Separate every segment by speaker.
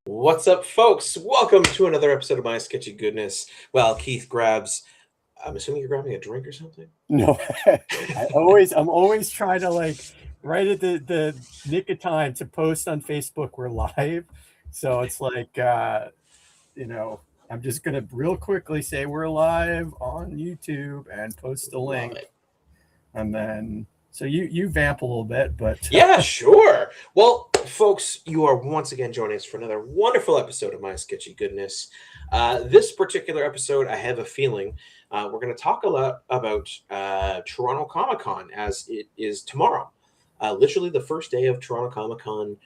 Speaker 1: What's up, folks? Welcome to another episode of My Sketchy Goodness. Well, Keith grabs, I'm assuming you're grabbing a drink or something?
Speaker 2: No, I'm always trying to, like, right at the nick of time to post on Facebook we're live. So it's like, I'm just going to real quickly say we're live on YouTube and post the link. And then, so you vamp a little bit, but...
Speaker 1: Yeah, sure. Well, folks, you are once again joining us for another wonderful episode of My Sketchy Goodness. This particular episode, I have a feeling we're going to talk a lot about Toronto Comic Con, as it is tomorrow. Literally the first day of Toronto Comic Con,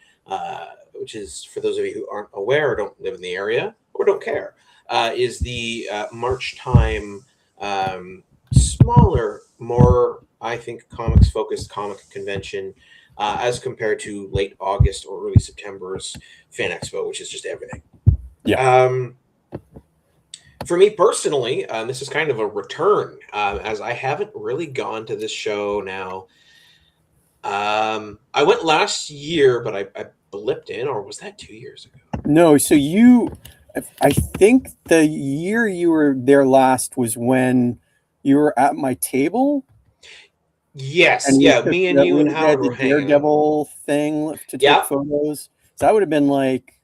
Speaker 1: which is, for those of you who aren't aware or don't live in the area or don't care, is the March time, smaller, more, I think, comics-focused comic convention as compared to late August or early September's Fan Expo, which is just everything.
Speaker 2: Yeah.
Speaker 1: For me personally, this is kind of a return, as I haven't really gone to this show now. I went last year, but I blipped in, or was that 2 years ago?
Speaker 2: No, so I think the year you were there last was when you were at my table.
Speaker 1: Yes, yeah, me and you and Howard were hanging out.
Speaker 2: Daredevil thing to take photos. So that would have been like,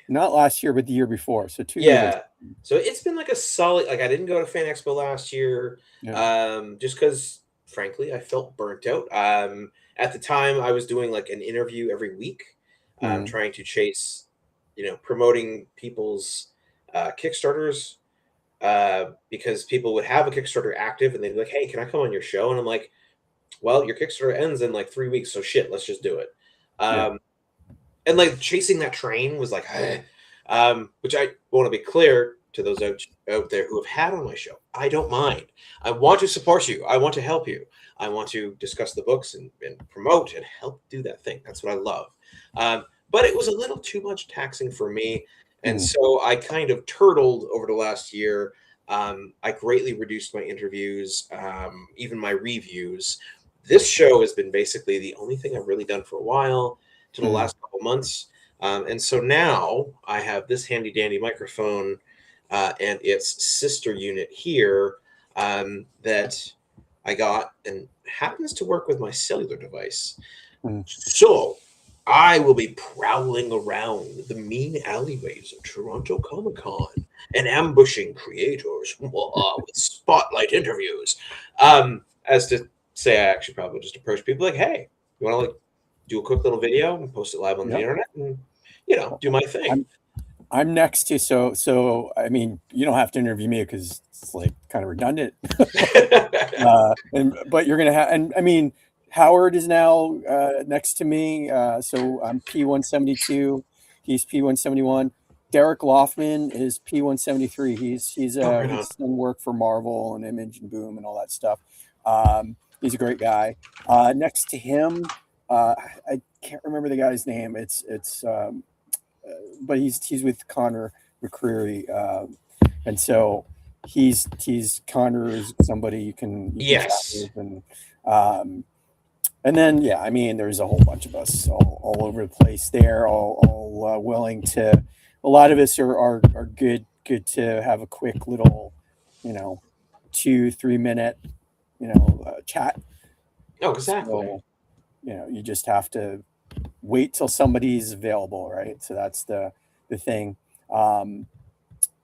Speaker 2: not last year, but the year before. So 2 years.
Speaker 1: Yeah. So it's been like a solid, like, I didn't go to Fan Expo last year, just because, frankly, I felt burnt out. At the time, I was doing like an interview every week, trying to chase, promoting people's Kickstarters, because people would have a Kickstarter active and they'd be like, hey, can I come on your show? And I'm like, well, your Kickstarter ends in like 3 weeks, so shit, let's just do it. And like chasing that train was like, which I want to be clear to those out there who have had on my show. I don't mind. I want to support you. I want to help you. I want to discuss the books and promote and help do that thing. That's what I love. But it was a little too much taxing for me. And so I kind of turtled over the last year. I greatly reduced my interviews, even my reviews. This show has been basically the only thing I've really done for a while, to the last couple months. And so now I have this handy dandy microphone and its sister unit here that I got and happens to work with my cellular device. So I will be prowling around the mean alleyways of Toronto Comic Con and ambushing creators with spotlight interviews. As to say, I actually probably just approach people like, hey, you want to like do a quick little video and post it live on the internet and, do my thing.
Speaker 2: I'm next to, so I mean, you don't have to interview me because it's like kind of redundant. But you're going to have, and I mean, Howard is now next to me. So I'm P172. He's P171. Derek Loffman is P173. He's done work for Marvel and Image and Boom and all that stuff. He's a great guy. Next to him, I can't remember the guy's name. But he's with Connor McCreary, and so he's Connor is somebody you can chat with, and then I mean, there's a whole bunch of us all over the place there, all willing to. A lot of us are good to have a quick little, 2-3 minute, chat.
Speaker 1: Oh, exactly.
Speaker 2: So, you just have to wait till somebody's available, right? So that's the thing. But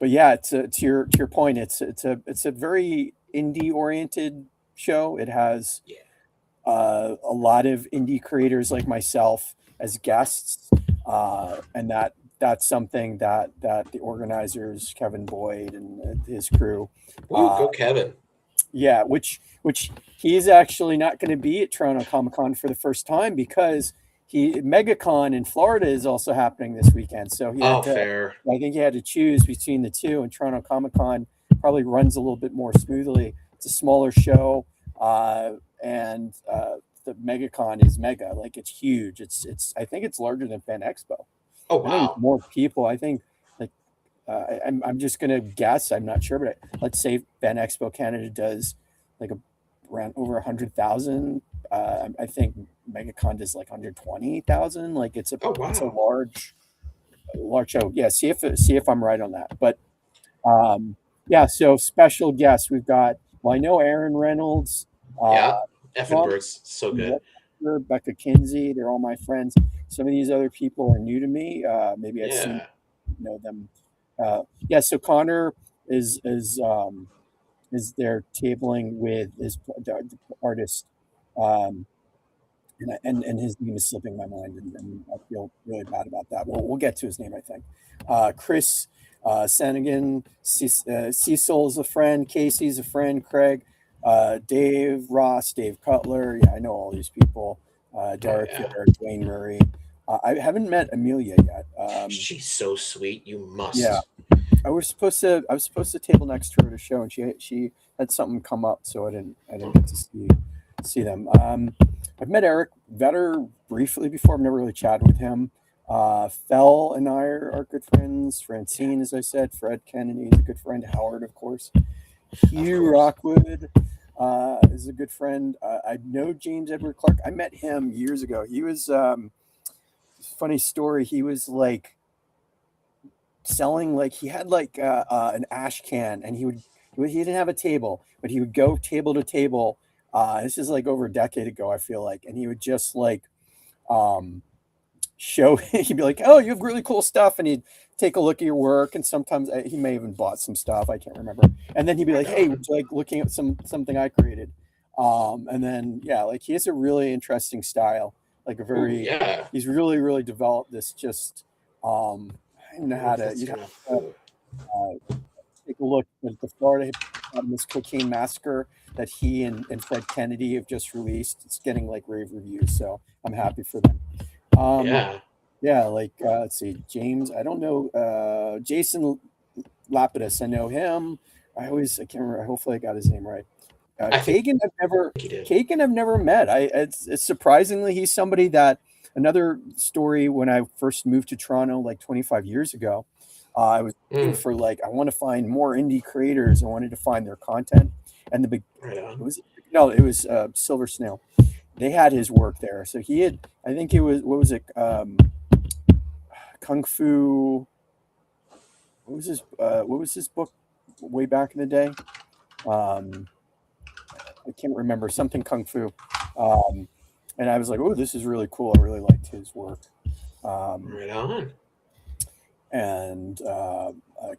Speaker 2: yeah, to your point, it's a very indie oriented show. It has a lot of indie creators like myself as guests, and that's something that the organizers, Kevin Boyd and his crew,
Speaker 1: go Kevin.
Speaker 2: Yeah, which he's actually not going to be at Toronto Comic Con for the first time because MegaCon in Florida is also happening this weekend. So fair. I think he had to choose between the two, and Toronto Comic Con probably runs a little bit more smoothly. It's a smaller show, and the MegaCon is mega, like it's huge. It's I think it's larger than Fan Expo.
Speaker 1: Oh
Speaker 2: I think
Speaker 1: wow.
Speaker 2: more people. I think like I'm just gonna guess. I'm not sure, but let's say Fan Expo Canada does like around over 100,000. I think MegaCon does like 120,000. Like
Speaker 1: Oh
Speaker 2: it's a
Speaker 1: wow.
Speaker 2: large show. Yeah, see if I'm right on that. But yeah, so special guests we've got. Well, I know Aaron Reynolds, uh,
Speaker 1: Yeah.
Speaker 2: Tom,
Speaker 1: Effenberg's so good.
Speaker 2: Becca Kinsey. They're all my friends. Some of these other people are new to me. Maybe I've seen
Speaker 1: Yeah.
Speaker 2: know them. Yeah, so Connor is there tabling with his the artist. Um, and his name is slipping my mind, and I feel really bad about that. We'll get to his name, I think. Chris Sanigan, Cecil is a friend, Casey's a friend, Craig, Dave Ross, Dave Cutler. Yeah, I know all these people.
Speaker 1: Oh
Speaker 2: Derek
Speaker 1: yeah.
Speaker 2: there, Dwayne Murray. I haven't met Amelia yet.
Speaker 1: She's so sweet. You
Speaker 2: Yeah,
Speaker 1: must.
Speaker 2: I was supposed to table next to her at a show, and she had something come up, so I didn't get to see them. I've met Eric Vetter briefly before. I've never really chatted with him. Fell and I are good friends. Francine, as I said, Fred Kennedy is a good friend. Howard, of course.
Speaker 1: Of
Speaker 2: Hugh
Speaker 1: course.
Speaker 2: Rockwood is a good friend. I know James Edward Clark. I met him years ago. He was funny story. He was like selling like he had like an ash can, and he didn't have a table, but he would go table to table. This is like over a decade ago, I feel like, and he would just like um, show. He'd be like, "Oh, you have really cool stuff," and he'd take a look at your work, and sometimes he may even bought some stuff. I can't remember. And then he'd be like,
Speaker 1: Right
Speaker 2: "Hey, would
Speaker 1: on.
Speaker 2: you like looking at something I created?" And then yeah, like he has a really interesting style, like a
Speaker 1: Ooh
Speaker 2: very.
Speaker 1: yeah.
Speaker 2: He's really developed this just. I don't know
Speaker 1: I wonder
Speaker 2: how
Speaker 1: if
Speaker 2: to.
Speaker 1: that's
Speaker 2: You
Speaker 1: gonna.
Speaker 2: have to
Speaker 1: Ooh.
Speaker 2: take a look at the Florida Hippopotamus Cocaine Massacre that he and Fred Kennedy have just released. It's getting like rave reviews, so I'm happy for them. Um,
Speaker 1: Yeah.
Speaker 2: yeah, like let's see, James. I don't know Jason Lapidus. I know him. I can't remember. Hopefully, I got his name right.
Speaker 1: I think he did.
Speaker 2: Kagan I've never met. It's surprisingly he's somebody that another story when I first moved to Toronto like 25 years ago. I was looking
Speaker 1: Mm,
Speaker 2: for like I want to find more indie creators. I wanted to find their content, and the big
Speaker 1: right
Speaker 2: it
Speaker 1: on.
Speaker 2: was no, it was Silver Snail. They had his work there, so he had. I think it was what was it? Kung Fu. What was his book way back in the day? Um, I can't remember something kung fu, um, and I was like, "Oh, this is really cool." I really liked his work, um,
Speaker 1: Right on.
Speaker 2: and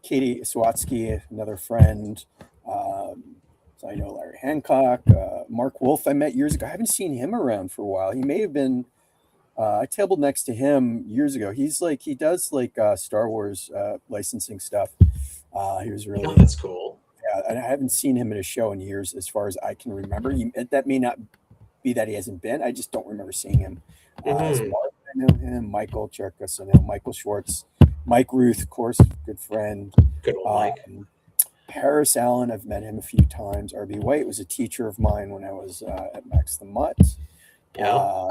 Speaker 2: Katie Swatsky, another friend. So I know Larry Hancock, Mark Wolf. I met years ago. I haven't seen him around for a while. He may have been. I tabled next to him years ago. He does like Star Wars licensing stuff. He was
Speaker 1: Oh,
Speaker 2: really
Speaker 1: that's cool.
Speaker 2: yeah, and I haven't seen him at a show in years, as far as I can remember. That may not be that he hasn't been. I just don't remember seeing him. As
Speaker 1: Hmm.
Speaker 2: Mark, I know him. Michael Cherkas, I know Michael Schwartz. Mike Ruth, of course, good friend.
Speaker 1: Good old Mike.
Speaker 2: Um, Paris Allen, I've met him a few times. R.B. White was a teacher of mine when I was at Max the Mutt.
Speaker 1: Yeah.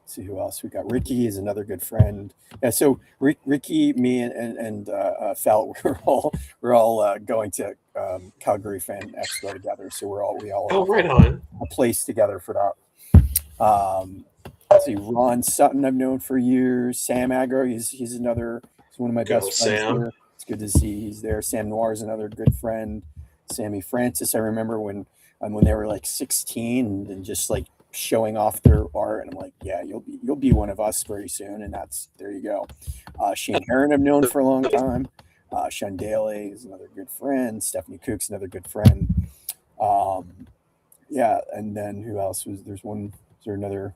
Speaker 2: Let's see who else we got. Ricky is another good friend. Yeah, so Ricky, me, and Felt, we're all going to Calgary Fan Expo together. So we all
Speaker 1: Oh,
Speaker 2: have
Speaker 1: right on.
Speaker 2: a place together for that. Let's see, Ron Sutton I've known for years. Sam Agro, he's one of my
Speaker 1: Good old
Speaker 2: best friends
Speaker 1: Sam.
Speaker 2: here. It's good to see he's there. Sam Noir is another good friend. Sammy Francis, I remember when they were like 16 and just like showing off their art, and I'm like, yeah, you'll be one of us very soon, and that's there you go. Shane Heron I've known for a long time. Sean Daly is another good friend. Stephanie Cook's another good friend. Yeah, and then who else was there's one? Is there another?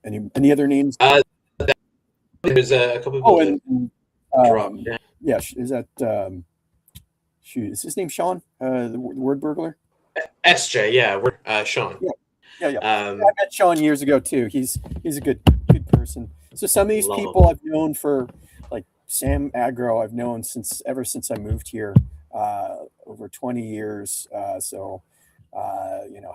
Speaker 2: Any other names?
Speaker 1: Uh, there's a couple people
Speaker 2: Oh,
Speaker 1: that
Speaker 2: and
Speaker 1: dropped.
Speaker 2: um, yeah, is that shoot? Is his name Sean? The word burglar.
Speaker 1: SJ, yeah, we're Sean.
Speaker 2: Yeah, yeah.
Speaker 1: Um,
Speaker 2: I met Sean years ago too. He's a good person. So some of these
Speaker 1: love
Speaker 2: people
Speaker 1: him.
Speaker 2: I've known for like Sam Agro, I've known ever since I moved here. over 20 years.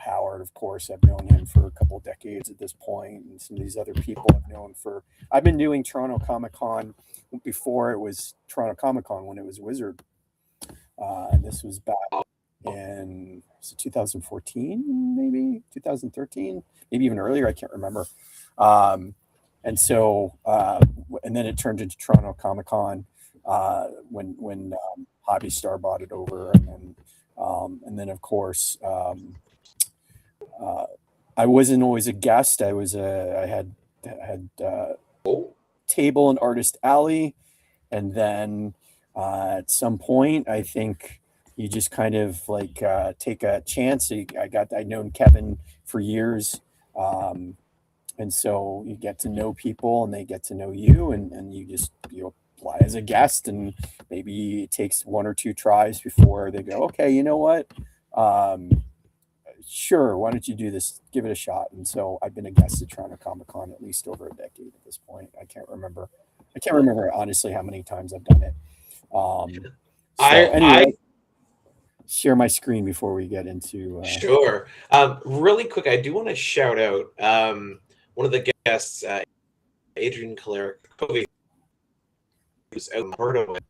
Speaker 2: Howard, of course, I've known him for a couple of decades at this point, and some of these other people I've known for. I've been doing Toronto Comic Con before it was Toronto Comic Con, when it was Wizard, and this was back in 2014, maybe 2013, maybe even earlier. I can't remember. And then it turned into Toronto Comic Con when Hobby Star bought it over, and then of course I wasn't always a guest. I had table in Artist Alley, and then at some point I think you just kind of like take a chance. I'd known Kevin for years, and so you get to know people and they get to know you, and you apply as a guest, and maybe it takes one or two tries before they go, okay, you know what, sure, why don't you do this, give it a shot. And so I've been a guest at Toronto Comic Con at least over a decade at this point. I can't remember honestly how many times I've done it. Anyway, share my screen before we get into
Speaker 1: sure. Really quick, I do want to shout out one of the guests, Adrian Kaleric, who's out in Alberta.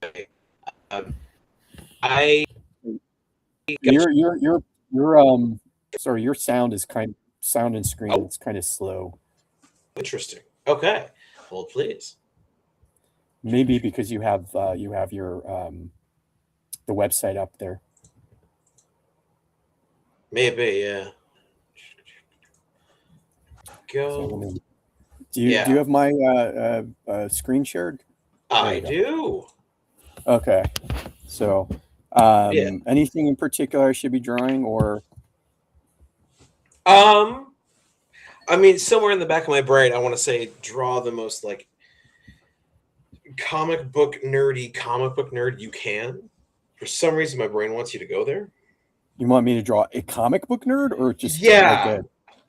Speaker 2: Your sound and screen is kind of slow.
Speaker 1: Interesting. Okay, hold please.
Speaker 2: Maybe because you have your the website up there.
Speaker 1: Maybe, yeah. Go.
Speaker 2: So do you have my screen shared?
Speaker 1: I do.
Speaker 2: Okay. So anything in particular I should be drawing, or?
Speaker 1: I mean, somewhere in the back of my brain, I want to say draw the most like comic book nerd you can. For some reason, my brain wants you to go there.
Speaker 2: You want me to draw a comic book nerd, or just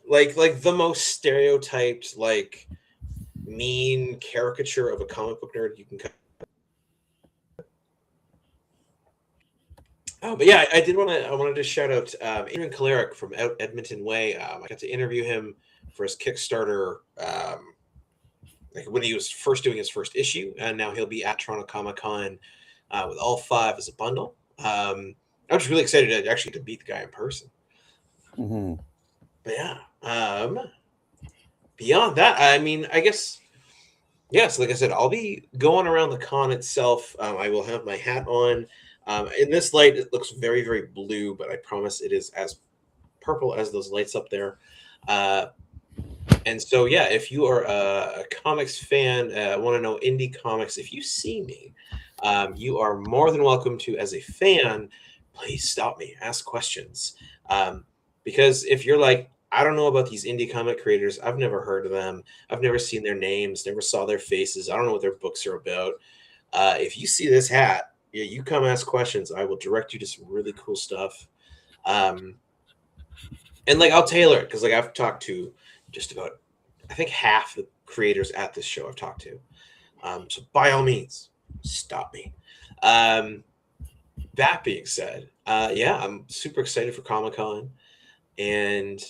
Speaker 1: like the most stereotyped, like mean caricature of a comic book nerd you can cut. Oh, but yeah, I wanted to shout out Adrian Kaleric from out Edmonton Way. I got to interview him for his Kickstarter, like when he was first doing his first issue, and now he'll be at Toronto Comic Con with all 5 as a bundle. I'm just really excited to meet the guy in person.
Speaker 2: Mm-hmm.
Speaker 1: But yeah, beyond that, I mean, I guess, yes, like I said, I'll be going around the con itself. I will have my hat on. In this light, it looks very, very blue, but I promise it is as purple as those lights up there. And so, yeah, if you are a comics fan, want to know indie comics, if you see me, you are more than welcome to, as a fan, please stop me, ask questions. Because if you're like, I don't know about these indie comic creators, I've never heard of them, I've never seen their names, never saw their faces, I don't know what their books are about. If you see this hat, yeah, you come ask questions. I will direct you to some really cool stuff. And like, I'll tailor it, because like I've talked to just about, I think, half the creators at this show I've talked to. So by all means, stop me. That being said, yeah, I'm super excited for Comic-Con and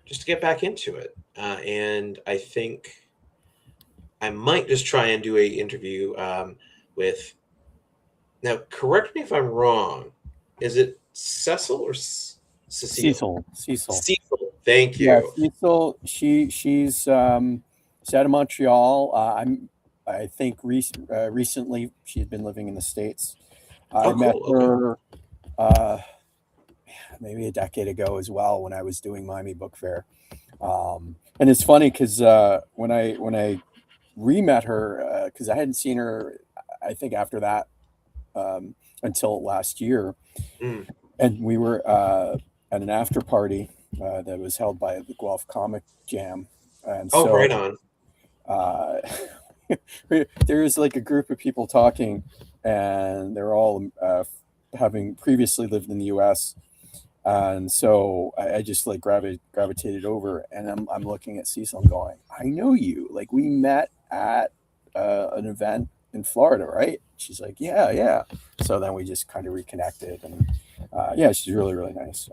Speaker 1: just to get back into it. And I think I might just try and do a interview with, now correct me if I'm wrong, is it Cecil or Cecile? Cecil, thank you.
Speaker 2: Yeah, Cecil, she's out of Montreal. I think recently she's been living in the States. I met her maybe a decade ago as well, when I was doing Miami Book Fair. And it's funny because when I re-met her, because I hadn't seen her, I think, after that until last year. And we were at an after party that was held by the Guelph Comic Jam. And so,
Speaker 1: right on.
Speaker 2: There was like a group of people talking, and they're all having previously lived in the U.S. And so I just like gravitated over, and I'm looking at Cecil and going, I know you. Like, we met at an event in Florida, right? She's like, yeah. So then we just kind of reconnected, and yeah, she's really, really nice.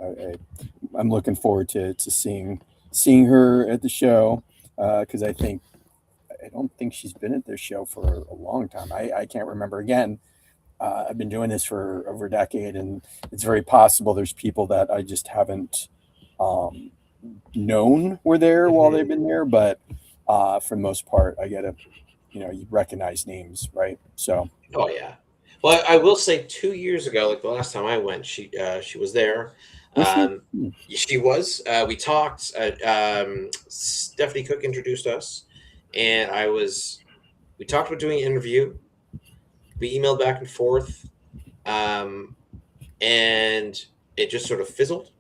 Speaker 2: I'm looking forward to seeing her at the show, because I don't think she's been at this show for a long time. I can't remember. Again, I've been doing this for over a decade, and it's very possible there's people that I just haven't known were there while they've been there. But for the most part, I get you recognize names, right? So,
Speaker 1: Oh yeah. Well, I will say 2 years ago, like the last time I went, she was there.
Speaker 2: was she?
Speaker 1: She was. We talked. Stephanie Cook introduced us, and we talked about doing an interview. We emailed back and forth, and it just sort of fizzled.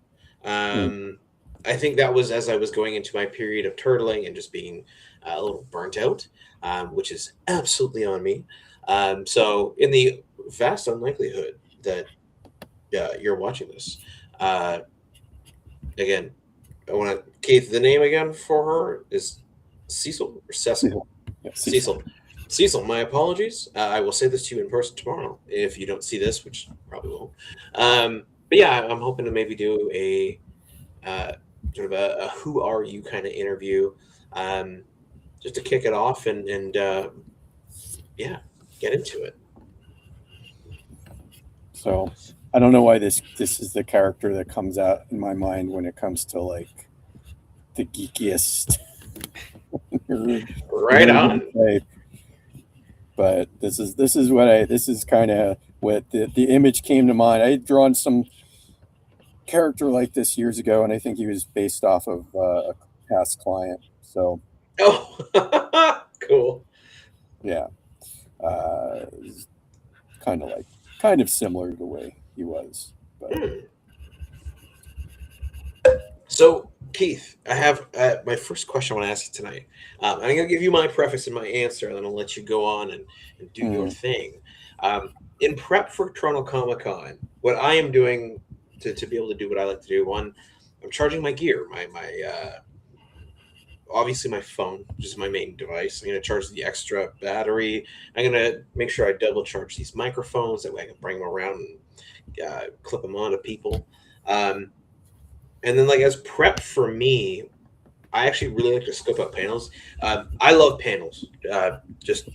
Speaker 1: I think that was as I was going into my period of turtling and just being a little burnt out, which is absolutely on me. So, in the vast unlikelihood that you're watching this, again, I want to Keith. The name again for her is Cecil or Cecil.
Speaker 2: Yeah,
Speaker 1: Cecil. Cecil, my apologies. I will say this to you in person tomorrow if you don't see this, which probably won't. But yeah, I'm hoping to maybe do a sort of a who are you kind of interview, just to kick it off and yeah, get into it.
Speaker 2: So I don't know why this is the character that comes out in my mind when it comes to like the geekiest.
Speaker 1: Right on.
Speaker 2: But this is kind of what the image came to mind. I had drawn some character like this years ago, and I think he was based off of a past client. So,
Speaker 1: oh, cool.
Speaker 2: Yeah, kind of similar to the way he was. But.
Speaker 1: So, Keith, I have my first question I want to ask you tonight. I'm going to give you my preface and my answer, and then I'll let you go on and do your thing. In prep for Toronto Comic Con, what I am doing to be able to do what I like to do, one, I'm charging my gear, my obviously my phone, which is my main device. I'm going to charge the extra battery. I'm going to make sure I double charge these microphones. That way I can bring them around and clip them onto people. And then, like, as prep for me, I actually really like to scope out panels. I love panels. Just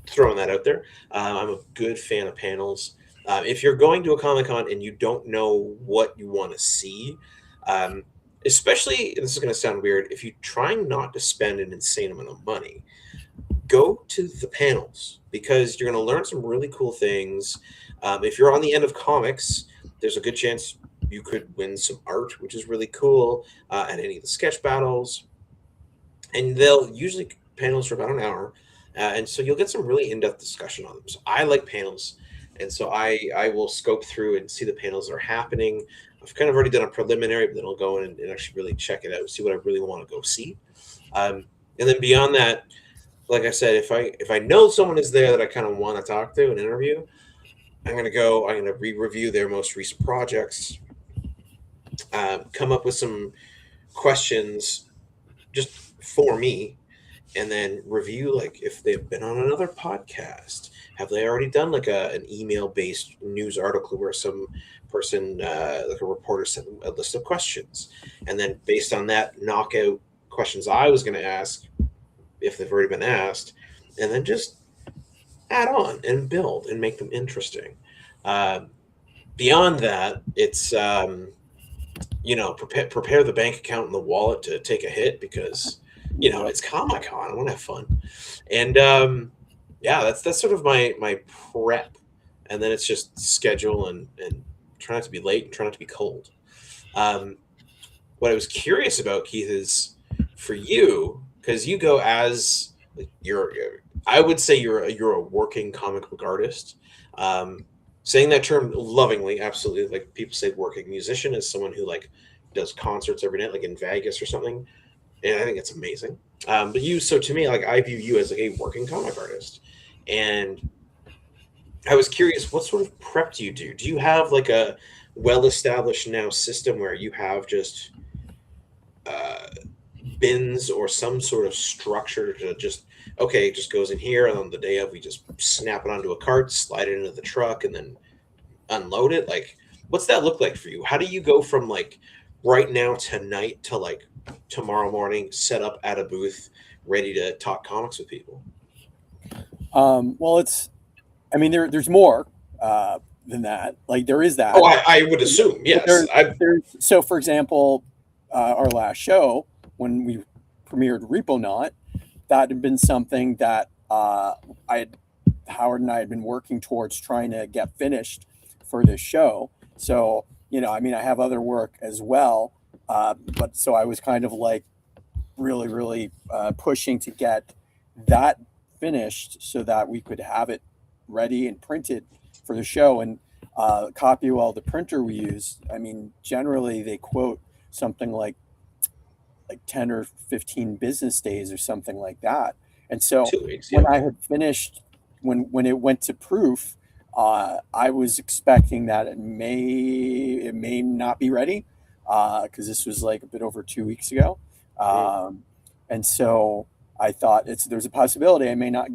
Speaker 1: throwing that out there. I'm a good fan of panels. If you're going to a Comic-Con and you don't know what you want to see, especially, and this is going to sound weird, if you're trying not to spend an insane amount of money, go to the panels because you're going to learn some really cool things. If you're on the end of comics, there's a good chance you could win some art, which is really cool, at any of the sketch battles. And they'll usually panels for about an hour. And so you'll get some really in-depth discussion on them. So I like panels. And so I will scope through and see the panels that are happening. I've kind of already done a preliminary, but then I'll go in and actually really check it out, see what I really want to go see. And then beyond that, like I said, if I know someone is there that I kind of want to talk to and interview, I'm going to re-review their most recent projects, come up with some questions just for me, and then review, like, if they've been on another podcast. Have they already done like an email-based news article where some person, like a reporter, sent a list of questions, and then based on that, knock out questions I was going to ask if they've already been asked, and then just add on and build and make them interesting. Beyond that, it's prepare the bank account and the wallet to take a hit because it's Comic-Con. I want to have fun, and that's sort of my prep, and then it's just schedule and try not to be late and try not to be cold. What I was curious about, Keith, is for you, because you go as I would say you're a working comic book artist. Saying that term lovingly, absolutely. Like, people say working musician is someone who like does concerts every night, like in Vegas or something. And I think it's amazing. But so to me, like, I view you as like a working comic artist. And I was curious, what sort of prep do you do? Do you have like a well-established now system where you have just bins or some sort of structure to just okay, it just goes in here, and on the day of, we just snap it onto a cart, slide it into the truck, and then unload it? Like, what's that look like for you? How do you go from like right now tonight to like tomorrow morning, set up at a booth, ready to talk comics with people?
Speaker 2: Well, I mean, there's more than that. Like there is
Speaker 1: Oh,
Speaker 2: that,
Speaker 1: I would assume,
Speaker 2: but
Speaker 1: yes. I
Speaker 2: so for example, our last show when we premiered Repo Knot, that had been something that I had Howard and I had been working towards trying to get finished for this show. So I mean, I have other work as well, but so I was kind of like really, really pushing to get that finished so that we could have it ready and printed for the show. And Copywell, the printer we use, I mean, generally they quote something like 10 or 15 business days or something like that. And so
Speaker 1: 2 weeks,
Speaker 2: when
Speaker 1: yeah.
Speaker 2: I had finished, when it went to proof, I was expecting that it may not be ready because this was like a bit over 2 weeks ago.
Speaker 1: Mm.
Speaker 2: And so I thought there's a possibility I may not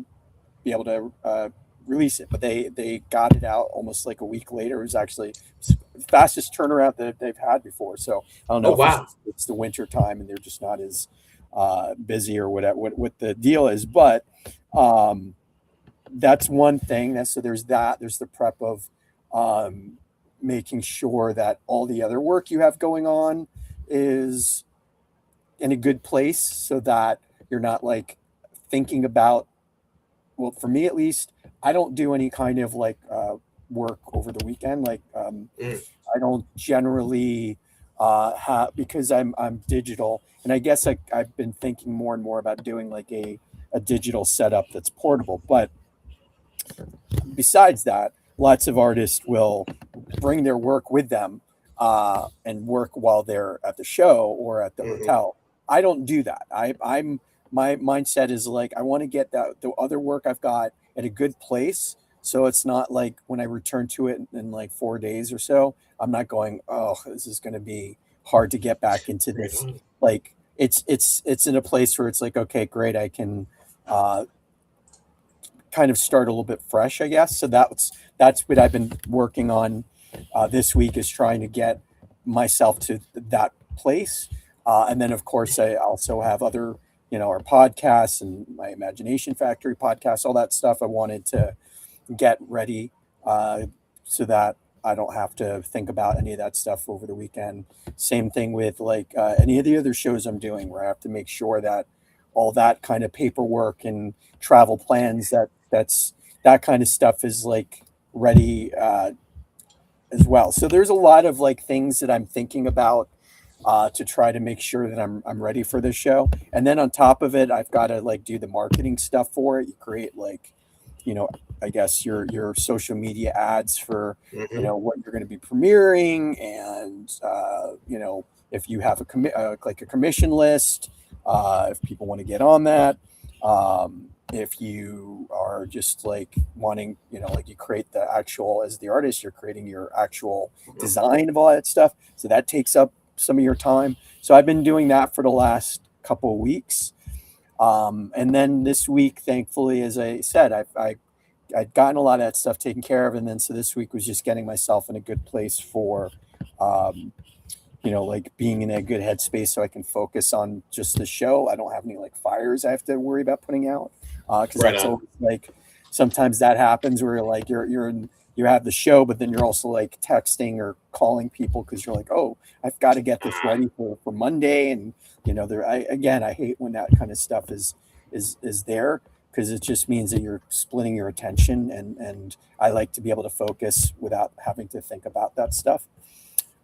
Speaker 2: be able to release it, but they got it out almost like a week later. It was actually the fastest turnaround that they've had before. So I don't
Speaker 1: Oh,
Speaker 2: know if
Speaker 1: wow.
Speaker 2: it's the winter time and they're just not as busy or whatever what the deal is, but that's one thing. So there's that. There's the prep of making sure that all the other work you have going on is in a good place so that you're not like thinking about, well, for me at least, I don't do any kind of like work over the weekend. Like
Speaker 1: Mm.
Speaker 2: I don't generally have, because I'm digital, and I guess I've been thinking more and more about doing like a digital setup that's portable. But besides that, lots of artists will bring their work with them and work while they're at the show or at the
Speaker 1: Hmm.
Speaker 2: hotel. I don't do that. I'm my mindset is like I want to get the other work I've got at a good place, so it's not like when I return to it in like 4 days or so, I'm not going, oh, this is going to be hard to get back into
Speaker 1: Right
Speaker 2: this.
Speaker 1: on.
Speaker 2: Like it's in a place where it's like, okay, great, I can uh, kind of start a little bit fresh, I guess. So that's what I've been working on this week, is trying to get myself to that place. And then, of course, I also have other, our podcasts and my Imagination Factory podcast, all that stuff I wanted to get ready so that I don't have to think about any of that stuff over the weekend. Same thing with like any of the other shows I'm doing, where I have to make sure that all that kind of paperwork and travel plans, that kind of stuff is like ready as well. So there's a lot of like things that I'm thinking about to try to make sure that I'm ready for this show. And then on top of it, I've got to like do the marketing stuff for it. You create like, you know, I guess your social media ads for,
Speaker 1: Hmm.
Speaker 2: what you're going to be premiering, and if you have like a commission list, if people want to get on that. If you are just like wanting, like you create the actual, as the artist, you're creating your actual design of all that stuff. So that takes up some of your time. So I've been doing that for the last couple of weeks. And then this week, thankfully, as I said, I'd gotten a lot of that stuff taken care of. And then so this week was just getting myself in a good place for, um, like being in a good headspace so I can focus on just the show. I don't have any like fires I have to worry about putting out. Cause
Speaker 1: Right
Speaker 2: that's
Speaker 1: on.
Speaker 2: always like, sometimes that happens where like you have the show, but then you're also like texting or calling people because you're like, oh, I've got to get this
Speaker 1: Ah,
Speaker 2: ready for Monday. And, I hate when that kind of stuff is there, because it just means that you're splitting your attention, and I like to be able to focus without having to think about that stuff.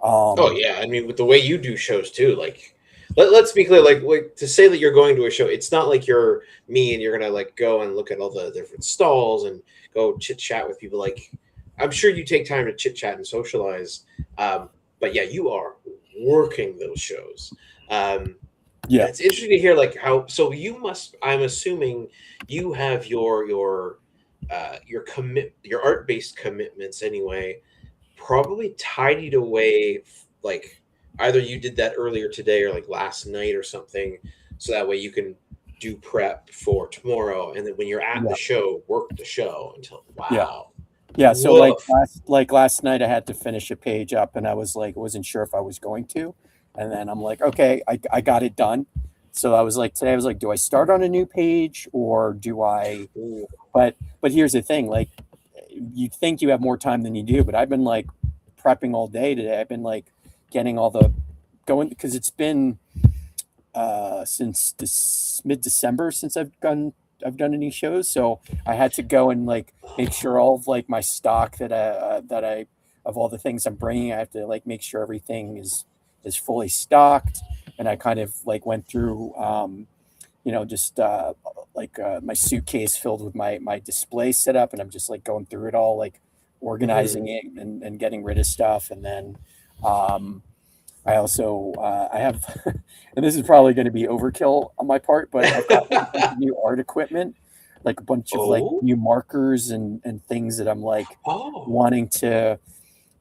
Speaker 1: oh
Speaker 2: Um,
Speaker 1: yeah, I mean, with the way you do shows too, like let's be clear, like to say that you're going to a show, it's not like you're me and you're gonna like go and look at all the different stalls and go chit chat with people. Like I'm sure you take time to chit chat and socialize, but yeah, you are working those shows. Um, and
Speaker 2: yeah.
Speaker 1: it's interesting to hear like how. So you must. I'm assuming you have your art based commitments anyway, probably tidied away, like either you did that earlier today or like last night or something, so that way you can do prep for tomorrow, and then when you're at the
Speaker 2: Yeah.
Speaker 1: show, work the show until
Speaker 2: Yeah.
Speaker 1: wow.
Speaker 2: Yeah. So
Speaker 1: Woof.
Speaker 2: last night I had to finish a page up and I was like, wasn't sure if I was going to. And then I'm like, okay, I got it done. So I was like, today I was like, do I start on a new page or do I,
Speaker 1: Ooh.
Speaker 2: but here's the thing, like you think you have more time than you do, but I've been like prepping all day today. I've been like getting all the going because it's been since this mid-December since I've done any shows, so I had to go and like make sure all of like my stock that I of all the things I'm bringing, I have to like make sure everything is fully stocked, and I kind of like went through just my suitcase filled with my display setup, and I'm just like going through it all, like organizing it and getting rid of stuff, and then I also I have, and this is probably going to be overkill on my part, but I've got like, a bunch of new art equipment, like a bunch of like
Speaker 1: Oh.
Speaker 2: new markers and things that I'm like
Speaker 1: Oh.
Speaker 2: wanting to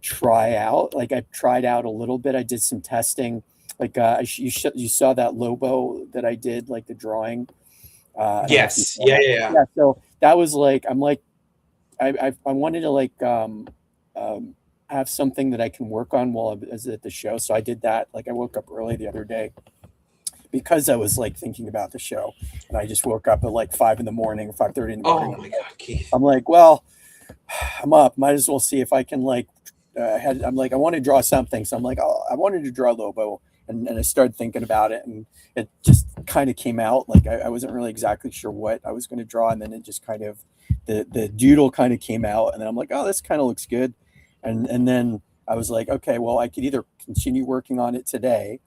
Speaker 2: try out. Like I've tried out a little bit. I did some testing. Like you saw that Lobo that I did, like the drawing. I don't know if you
Speaker 1: Yes.
Speaker 2: saw
Speaker 1: Yeah,
Speaker 2: that.
Speaker 1: yeah, yeah.
Speaker 2: Yeah. So that was like I'm like I wanted to like have something that I can work on while I was at the show. So I did that. Like I woke up early the other day because I was like thinking about the show, and I just woke up at like 5 in the morning, 5:30 in the morning.
Speaker 1: Oh my God, Keith.
Speaker 2: I'm like, well, I'm up. Might as well see if I can like. I'm like, I want to draw something, so I'm like, oh, I wanted to draw Lobo, and I started thinking about it, and it just kind of came out. Like I wasn't really exactly sure what I was going to draw, and then it just kind of the doodle kind of came out, and then I'm like, oh, this kind of looks good, and then I was like, okay, well, I could either continue working on it today,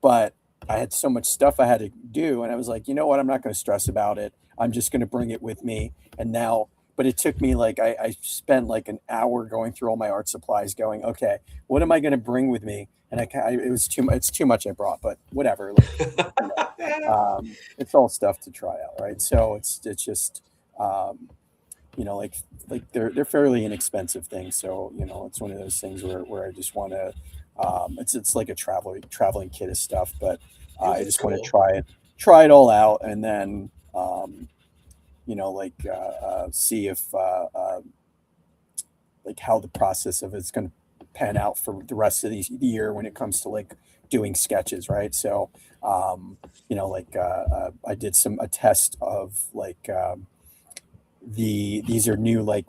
Speaker 2: but I had so much stuff I had to do, and I was like, you know what, I'm not going to stress about it. I'm just going to bring it with me, and now. But it took me like I spent like an hour going through all my art supplies, going, okay, what am I going to bring with me? And it was too much. It's too much I brought, but whatever. Like, it's all stuff to try out, right? So it's just like they're fairly inexpensive things. So it's one of those things where I just want to. It's like a traveling kit of stuff, but I just want to try it all out, and then. See if like how the process of it's going to pan out for the rest of the year when it comes to like doing sketches, right? So, I did a test of like these are new like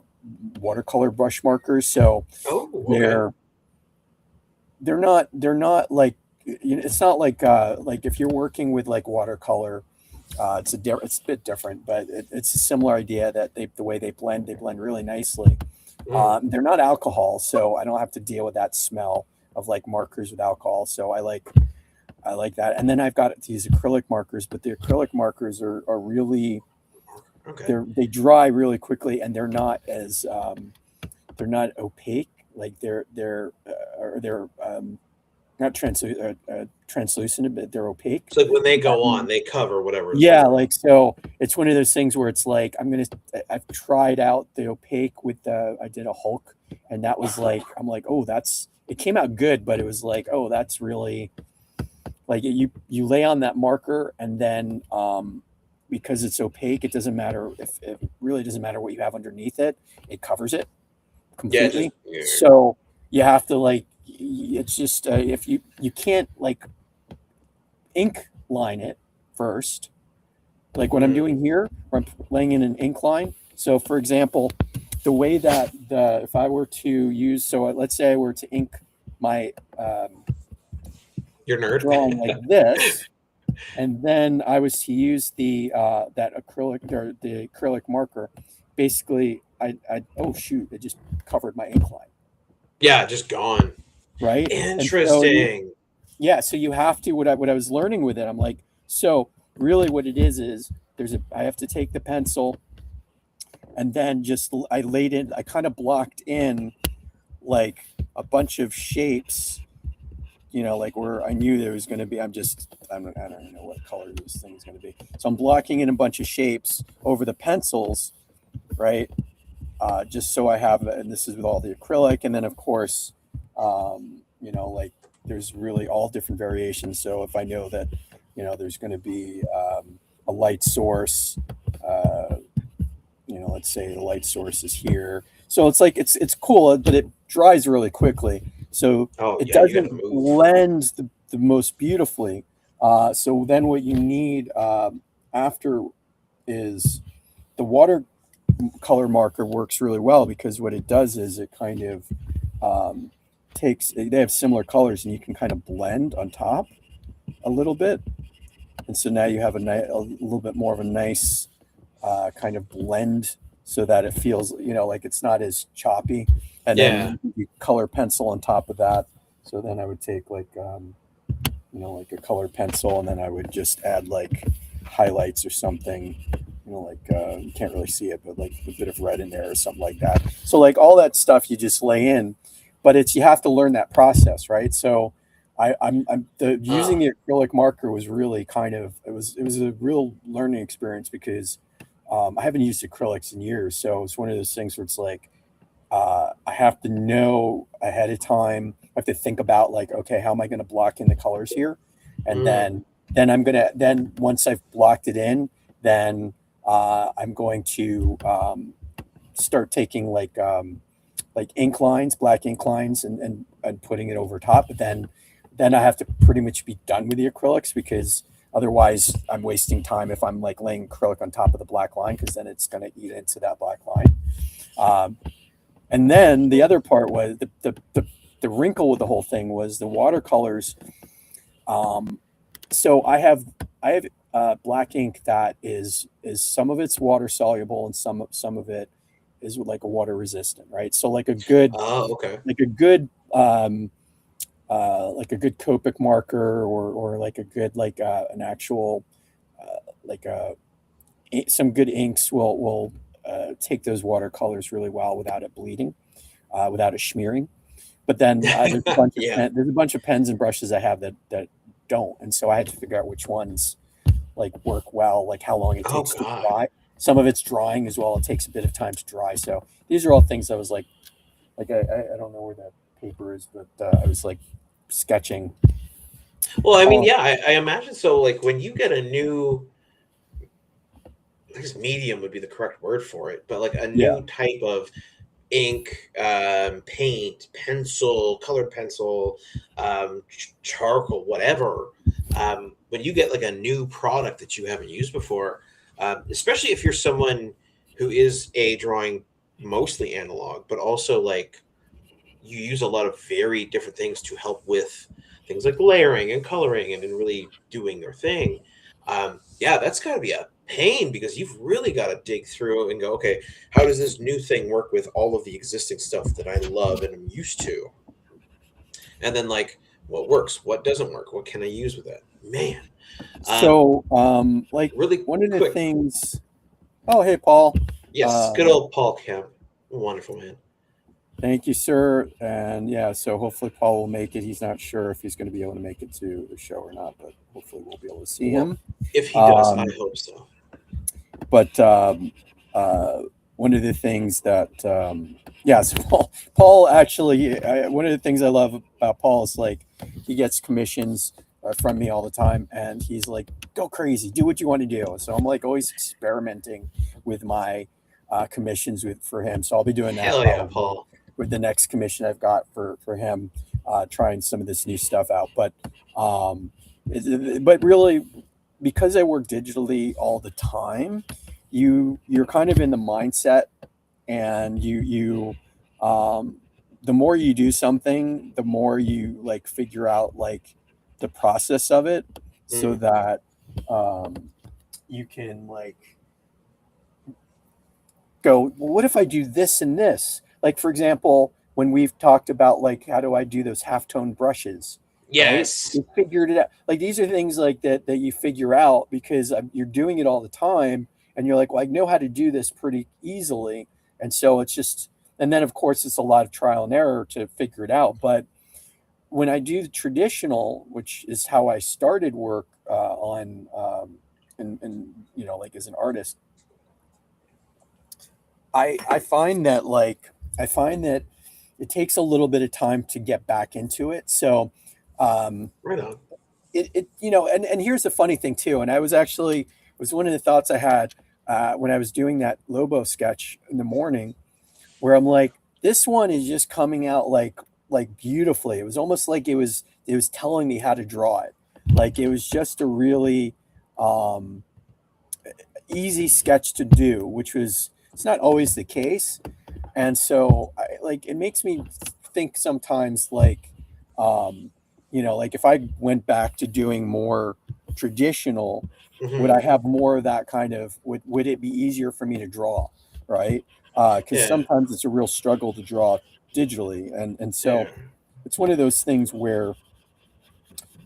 Speaker 2: watercolor brush markers, so
Speaker 1: okay.
Speaker 2: they're not like it's not like if you're working with like watercolor. It's a bit different, but it's a similar idea that the way they blend really nicely. They're not alcohol, so I don't have to deal with that smell of like markers with alcohol. So I like that. And then I've got these acrylic markers, but the acrylic markers are really they dry really quickly, and they're not they're not opaque. Like they're not translucent, but they're opaque.
Speaker 1: So like when they go on, they cover whatever.
Speaker 2: Yeah, like so it's one of those things where it's like I've tried out the opaque with I did a Hulk, and that was like I'm like, oh, it came out good, but it was like, oh, that's really like you lay on that marker, and then because it's opaque, it doesn't matter it really doesn't matter what you have underneath it, it covers it completely.
Speaker 1: Yeah.
Speaker 2: So you have to like it's just if you can't like ink line it first, like what I'm doing here, where I'm laying in an ink line. So for example, the way that if I were to use, so let's say I were to ink my
Speaker 1: your nerd
Speaker 2: drawing like this, and then I was to use the that acrylic or the acrylic marker, basically I oh shoot, it just covered my ink line.
Speaker 1: Yeah, just gone.
Speaker 2: Right.
Speaker 1: Interesting.
Speaker 2: So you have to what I was learning with it. I'm like, so really what it is I have to take the pencil, and then I kind of blocked in like a bunch of shapes, like where I knew there was going to be. I don't even know what color this thing's going to be. So I'm blocking in a bunch of shapes over the pencils, right? Just so I have, and this is with all the acrylic, and then of course, like there's really all different variations. So if I know that, there's going to be a a light source. Uh, let's say the light source is here. So it's like it's cool, but it dries really quickly. So
Speaker 1: Oh
Speaker 2: it
Speaker 1: yeah, you got to
Speaker 2: doesn't
Speaker 1: move.
Speaker 2: blend the most beautifully. So then what you need after is the watercolor marker works really well because what it does is it kind of um, takes, they have similar colors and you can kind of blend on top a little bit. And so now you have a little bit more of a nice kind of blend so that it feels, like it's not as choppy. And
Speaker 1: Yeah,
Speaker 2: then you color pencil on top of that. So then I would take like a colored pencil, and then I would just add like highlights or something, you can't really see it, but like a bit of red in there or something like that. So like all that stuff you just lay in, but you have to learn that process, right? So I'm the using
Speaker 1: ah,
Speaker 2: the acrylic marker was really kind of it was a real learning experience because I haven't used acrylics in years, so it's one of those things where it's like I have to know ahead of time. I have to think about like, okay, how am I going to block in the colors here? And
Speaker 1: mm,
Speaker 2: then once I've blocked it in, then I'm going to start taking like ink lines, black ink lines, and putting it over top. But then I have to pretty much be done with the acrylics because otherwise I'm wasting time if I'm like laying acrylic on top of the black line because then it's going to eat into that black line. Um, and then the other part was the wrinkle with the whole thing was the watercolors. Um, so I have black ink that is some of it's water soluble and some of it is like a water resistant, right? So
Speaker 1: oh, okay.
Speaker 2: like a good like a good Copic marker or like a good like an actual like some good inks will take those watercolors really well without it bleeding, without it smearing. But then
Speaker 1: Yeah.
Speaker 2: there's a bunch of pens and brushes I have that don't, and so I had to figure out which ones like work well, like how long it
Speaker 1: Oh
Speaker 2: takes to
Speaker 1: God.
Speaker 2: dry. Some of it's drying as well; it takes a bit of time to dry. So these are all things I was like I don't know where that paper is, but I was like sketching.
Speaker 1: Well, I mean,
Speaker 2: Oh
Speaker 1: yeah, I imagine so. Like when you get a new, I guess medium would be the correct word for it, but like a
Speaker 2: yeah,
Speaker 1: new type of ink, paint, pencil, colored pencil, charcoal, whatever. When you get like a new product that you haven't used before, especially if you're someone who is a drawing mostly analog, but also like you use a lot of very different things to help with things like layering and coloring and really doing their thing. Yeah, that's got to be a pain because you've really got to dig through and go, okay, how does this new thing work with all of the existing stuff that I love and am used to? And then, like, what works, what doesn't work, what can I use with it? Man, um,
Speaker 2: so like
Speaker 1: really
Speaker 2: one of the
Speaker 1: quick.
Speaker 2: things. Oh, hey, Paul.
Speaker 1: Yes, good
Speaker 2: Um,
Speaker 1: old Paul Kemp. Wonderful man.
Speaker 2: Thank you, sir. And yeah, so hopefully Paul will make it. He's not sure if he's going to be able to make it to the show or not, but hopefully we'll be able to see
Speaker 1: Well,
Speaker 2: him.
Speaker 1: if he does, I
Speaker 2: Um,
Speaker 1: hope so.
Speaker 2: but one of the things that, yeah, so Paul actually, one of the things I love about Paul is like he gets commissions from me all the time, and he's like, "Go crazy, do what you want to do." So I'm like always experimenting with my commissions for him. So I'll be doing that
Speaker 1: Hell yeah,
Speaker 2: probably
Speaker 1: Paul.
Speaker 2: with the next commission I've got for him, trying some of this new stuff out. Um, but really, because I work digitally all the time, you're kind of in the mindset, and um, the more you do something, the more you like figure out like the process of it, so
Speaker 1: Mm,
Speaker 2: that you can like go, well, what if I do this and this? Like, for example, when we've talked about like, how do I do those halftone brushes, right?
Speaker 1: yes.
Speaker 2: We figured it out. Like, these are things like that you figure out because you're doing it all the time. And you're like, well, I know how to do this pretty easily. And so it's just, and then of course, it's a lot of trial and error to figure it out. But when I do the traditional, which is how I started work on, and, like as an artist, I find that it takes a little bit of time to get back into it. So um,
Speaker 1: Right on.
Speaker 2: and here's the funny thing too. And I was actually was one of the thoughts I had when I was doing that Lobo sketch in the morning, where I'm like, this one is just coming out like beautifully. It was almost like it was telling me how to draw it. Like it was just a really um, easy sketch to do, which was it's not always the case. And so like it makes me think sometimes like like if I went back to doing more traditional, would
Speaker 1: Hmm.
Speaker 2: I have more of that kind of would it be easier for me to draw, right? Because
Speaker 1: Yeah.
Speaker 2: sometimes it's a real struggle to draw digitally, and
Speaker 1: Yeah.
Speaker 2: so it's one of those things where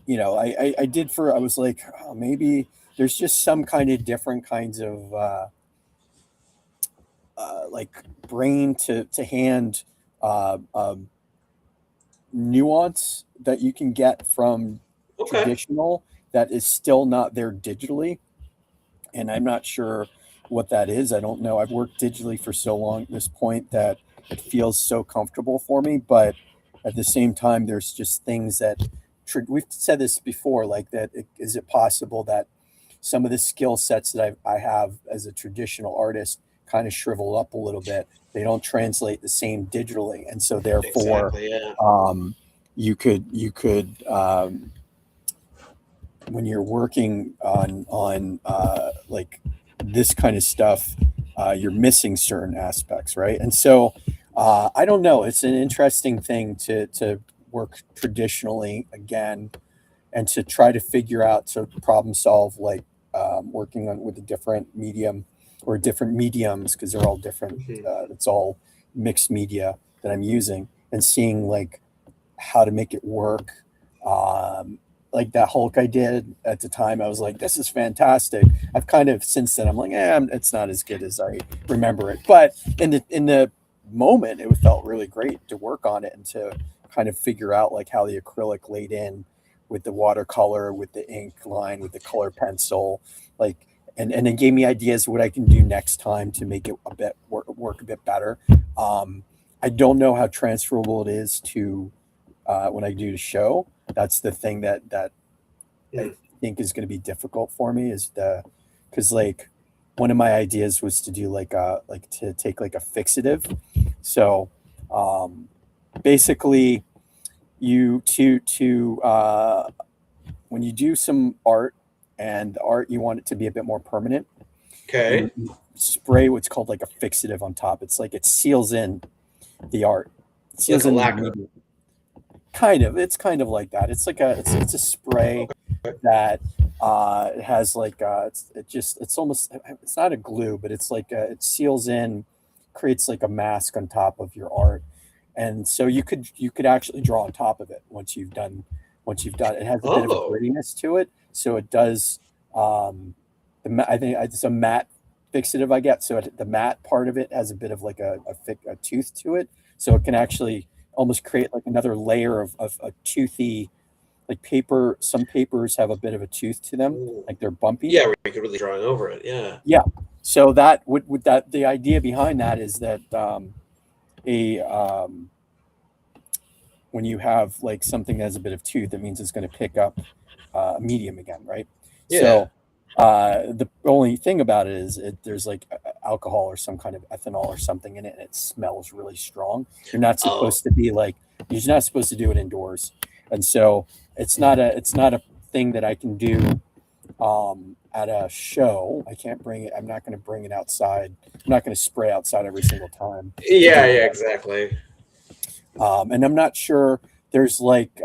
Speaker 2: I did I was like, oh, maybe there's just some kind of different kinds of like brain to hand nuance that you can get from
Speaker 1: Okay.
Speaker 2: traditional that is still not there digitally. And I'm not sure what that is. I don't know. I've worked digitally for so long at this point that it feels so comfortable for me. But at the same time, there's just things that we've said this before, like that. Is it possible that some of the skill sets that I have as a traditional artist kind of shrivel up a little bit? They don't translate the same digitally, and so therefore,
Speaker 1: Exactly. Yeah.
Speaker 2: um, you could when you're working on like this kind of stuff, you're missing certain aspects, right? And so I don't know. It's an interesting thing to work traditionally again, and to try to figure out to problem solve like working on with a different medium or different mediums because they're all different.
Speaker 1: Hmm.
Speaker 2: It's all mixed media that I'm using and seeing like how to make it work. Um, like that Hulk I did at the time, I was like, "This is fantastic." I've kind of since then, I'm like, it's not as good as I remember it." But in the moment, it felt really great to work on it and to kind of figure out like how the acrylic laid in with the watercolor, with the ink line, with the color pencil, like. And it gave me ideas of what I can do next time to make it a bit work a bit better. Um, I don't know how transferable it is to when I do the show. That's the thing that I
Speaker 1: Hmm.
Speaker 2: think is going to be difficult for me is the because like one of my ideas was to do like to take like a fixative. So um, basically, you to when you do some art and the art you want it to be a bit more permanent,
Speaker 1: Okay.
Speaker 2: you spray what's called like a fixative on top. It's like it seals in the art, it
Speaker 1: Like
Speaker 2: seals
Speaker 1: a
Speaker 2: in the
Speaker 1: lacquer.
Speaker 2: medium. Kind of. It's kind of like that. It's like it's a spray
Speaker 1: Okay.
Speaker 2: that it has like it's almost it's not a glue, but it's like it seals in, creates like a mask on top of your art, and so you could actually draw on top of it once you've done it. It has a bit of a
Speaker 1: Oh.
Speaker 2: grittiness to it, so it does. I think it's a matte fixative I get, so the matte part of it has a bit of like a tooth to it, so it can actually almost create like another layer of a toothy like paper. Some papers have a bit of a tooth to them,
Speaker 1: Ooh.
Speaker 2: like they're bumpy.
Speaker 1: Yeah, where you could really drawing over it. Yeah.
Speaker 2: Yeah. So that would that the idea behind that is that a when you have like something that has a bit of tooth, it means it's going to pick up a medium again, right?
Speaker 1: Yeah.
Speaker 2: So the only thing about it is there's like alcohol or some kind of ethanol or something in it, and it smells really strong. You're not
Speaker 1: Oh.
Speaker 2: supposed to be like you're not supposed to do it indoors, and so it's not a thing that I can do at a show. I can't bring it. I'm not going to bring it outside. I'm not going to spray outside every single time to
Speaker 1: Yeah.
Speaker 2: do
Speaker 1: Yeah.
Speaker 2: that.
Speaker 1: Exactly.
Speaker 2: And I'm not sure there's like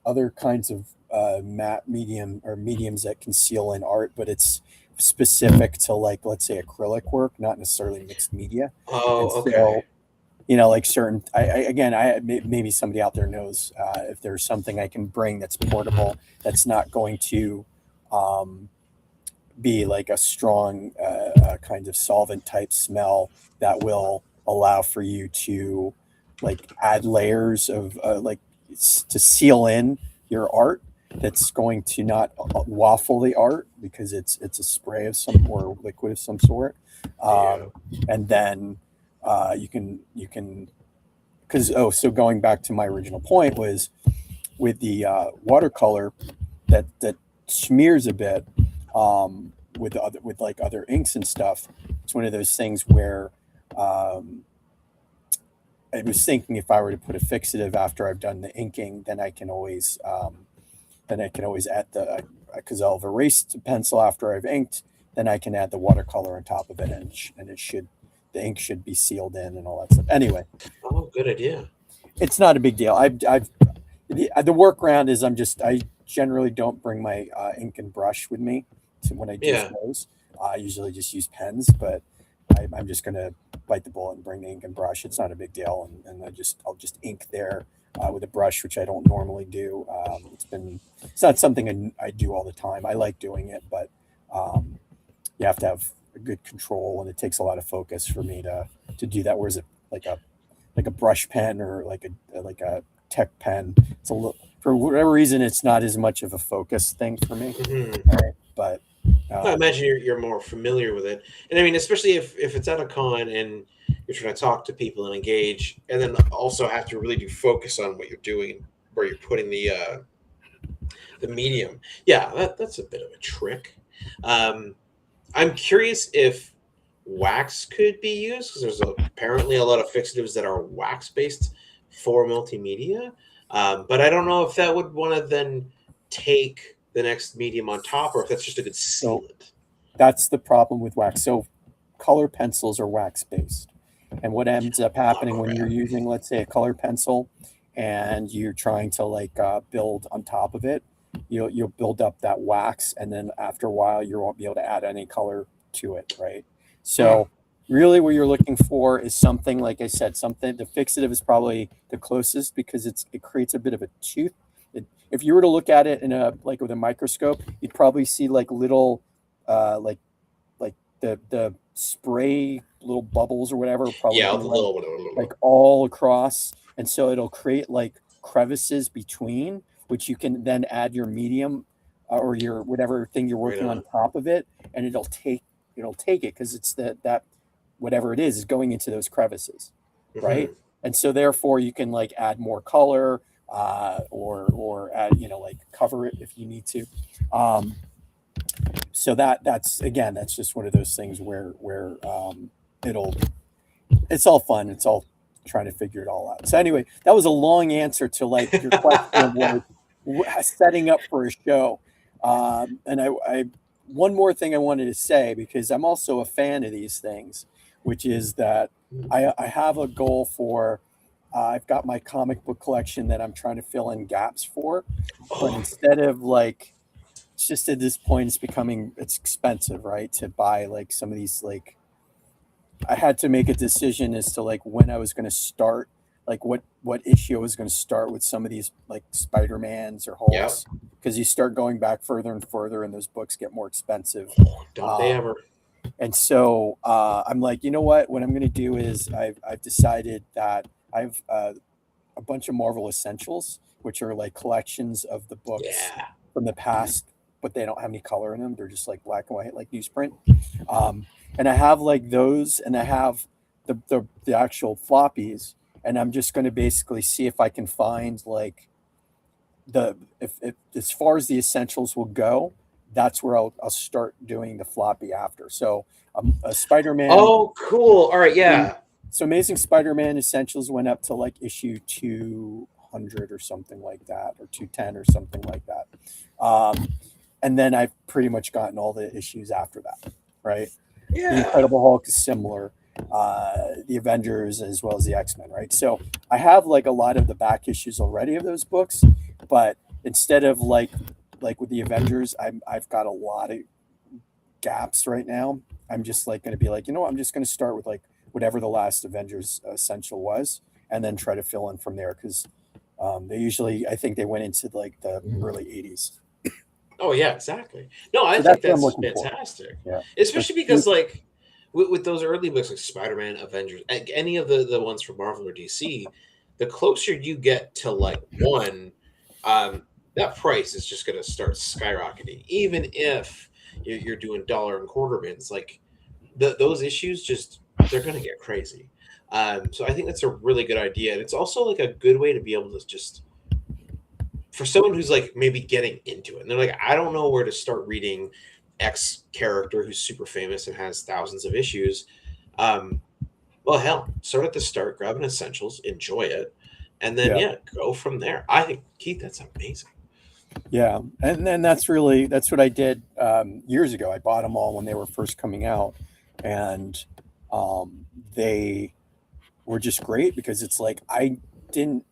Speaker 2: other kinds of matte medium or mediums that conceal in art, but it's specific to like let's say acrylic work, not necessarily mixed media. And
Speaker 1: Oh. Okay.
Speaker 2: so like certain again maybe somebody out there knows if there's something I can bring that's portable that's not going to um, be like a strong kind of solvent type smell that will allow for you to like add layers of to seal in your art that's going to not waffle the art because it's a spray of some or liquid of some sort.
Speaker 1: Yeah.
Speaker 2: um, and then you can because so going back to my original point was with the watercolor that smears a bit. with like other inks and stuff. It's one of those things where um, I was thinking if I were to put a fixative after I've done the inking, then I can always add the because I'll have erased the pencil after I've inked. Then I can add the watercolor on top of it, and it should the ink should be sealed in and all that stuff. Anyway,
Speaker 1: Oh, good idea.
Speaker 2: it's not a big deal. I've the workaround is I generally don't bring my ink and brush with me when I do
Speaker 1: Yeah.
Speaker 2: flows. I usually just use pens, but I'm just gonna bite the bullet and bring the ink and brush. It's not a big deal, and I'll just ink there with a brush, which I don't normally do. It's not something I do all the time. I like doing it, but um, you have to have a good control, and it takes a lot of focus for me to do that. Whereas like a like a brush pen or like a tech pen, it's a little for whatever reason it's not as much of a focus thing for me.
Speaker 1: Hmm.
Speaker 2: Right? But
Speaker 1: I
Speaker 2: um,
Speaker 1: imagine you're more familiar with it, and I mean, especially if it's at a con and you're trying to talk to people and engage, and then also have to really do focus on what you're doing, where you're putting the medium. Yeah, that's a bit of a trick. Um, I'm curious if wax could be used because there's apparently a lot of fixatives that are wax based for multimedia. But I don't know if that would want to then take the next medium on top or if that's just a good
Speaker 2: so
Speaker 1: sealant.
Speaker 2: that's the problem with wax. So color pencils are wax based. And what ends up
Speaker 1: Oh,
Speaker 2: happening when you're
Speaker 1: crap.
Speaker 2: using, let's say, a color pencil and you're trying to build on top of it, you'll build up that wax, and then after a while, you won't be able to add any color to it, right?
Speaker 1: Huh.
Speaker 2: So, really, what you're looking for is something, like I said, something. The fixative is probably the closest because it creates a bit of a tooth. If you were to look at it in a like with a microscope, you'd probably see like little, like the spray little bubbles or whatever will probably
Speaker 1: Yeah,
Speaker 2: be
Speaker 1: the little one.
Speaker 2: like all across, and so it'll create like crevices between, which you can then add your medium or your whatever thing you're
Speaker 1: Right
Speaker 2: working on
Speaker 1: on.
Speaker 2: top of it, and it'll take it because it's that whatever it is going into those crevices, right?
Speaker 1: Hmm.
Speaker 2: And so therefore you can like add more color or add like cover it if you need to. Um, so that's again that's just one of those things where it'll it's all fun. It's all trying to figure it all out. So anyway, that was a long answer to like your question of like setting up for a show. And I one more thing I wanted to say because I'm also a fan of these things, which is that I have a goal for. I've got my comic book collection that I'm trying to fill in gaps for, but
Speaker 1: Oh,
Speaker 2: instead of like, it's just at this point it's expensive, right? To buy like some of these like I had to make a decision as to like when I was going to start, like what issue I was going to start with some of these like Spider-Mans or
Speaker 1: yeah.
Speaker 2: Hulks, because you start going back further and further, and those books get more expensive.
Speaker 1: Oh, don't they
Speaker 2: Um,
Speaker 1: ever?
Speaker 2: and so I'm like, you know what? What I'm going to do is I've decided that I've a bunch of Marvel Essentials, which are like collections of the books
Speaker 1: Yeah.
Speaker 2: from the past, but they don't have any color in them. They're just like black and white, like newsprint. Um, and I have like those, and I have the actual floppies, and I'm just going to basically see if I can find like if as far as the essentials will go, that's where I'll start doing the floppy after. So a Spider-Man
Speaker 1: Oh, cool. All right. Yeah.
Speaker 2: so Amazing Spider-Man Essentials went up to like issue 200 or something like that, or 210 or something like that. Um, and then I've pretty much gotten all the issues after that, right? The
Speaker 1: Yeah.
Speaker 2: Incredible Hulk is similar, the Avengers as well as the X-Men, right? So I have like a lot of the back issues already of those books, but instead of like with the Avengers, I've got a lot of gaps right now. I'm just like going to be like, I'm just going to start with like whatever the last Avengers essential was, and then try to fill in from there because they usually, I think they went into like the early '80s.
Speaker 1: Oh, yeah, exactly. No, I
Speaker 2: So
Speaker 1: think
Speaker 2: that's what I'm
Speaker 1: that's
Speaker 2: looking for.
Speaker 1: fantastic,
Speaker 2: Yeah. So
Speaker 1: especially because like with those early books like Spider-Man, Avengers, any of the ones from Marvel or DC, the closer you get to like one, um, that price is just going to start skyrocketing. Even if you're doing dollar and quarter bins, like those issues just they're going to get crazy. So I think that's a really good idea, and it's also like a good way to be able to just for someone who's like maybe getting into it and they're like, I don't know where to start reading X character who's super famous and has thousands of issues. Um, well, hell, start at the start, grab an essentials, enjoy it, and then
Speaker 2: Yeah.
Speaker 1: yeah, go from there. I think Keith, that's amazing.
Speaker 2: Yeah, and then that's what I did years ago. I bought them all when they were first coming out, and they were just great because it's like didn't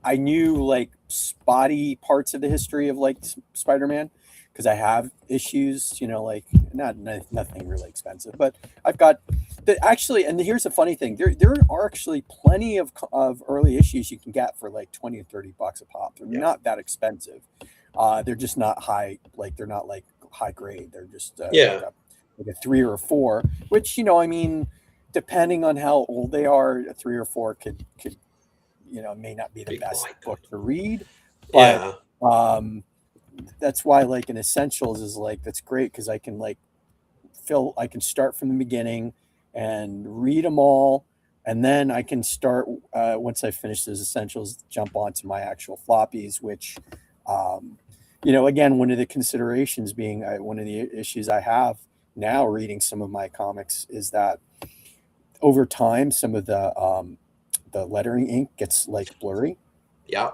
Speaker 2: I knew like spotty parts of the history of like Spider-Man because I have issues, like nothing really expensive, but I've got the actually. And here's the funny thing: there are actually plenty of early issues you can get for like 20 or $30 a pop. They're
Speaker 1: Yeah,
Speaker 2: not that expensive. They're just not high, like they're not like high grade. They're just
Speaker 1: yeah,
Speaker 2: like a 3 or 4, which I mean, depending on how old they are, a 3 or 4 could may not be the
Speaker 1: be
Speaker 2: best
Speaker 1: quite good.
Speaker 2: book to read, but
Speaker 1: Yeah.
Speaker 2: um, that's why like an essentials is like that's great because I can like I can start from the beginning and read them all, and then I can start once I finish those essentials, jump onto my actual floppies, which um, again, one of the considerations being one of the issues I have now reading some of my comics is that over time some of the lettering ink gets like blurry,
Speaker 1: Yeah.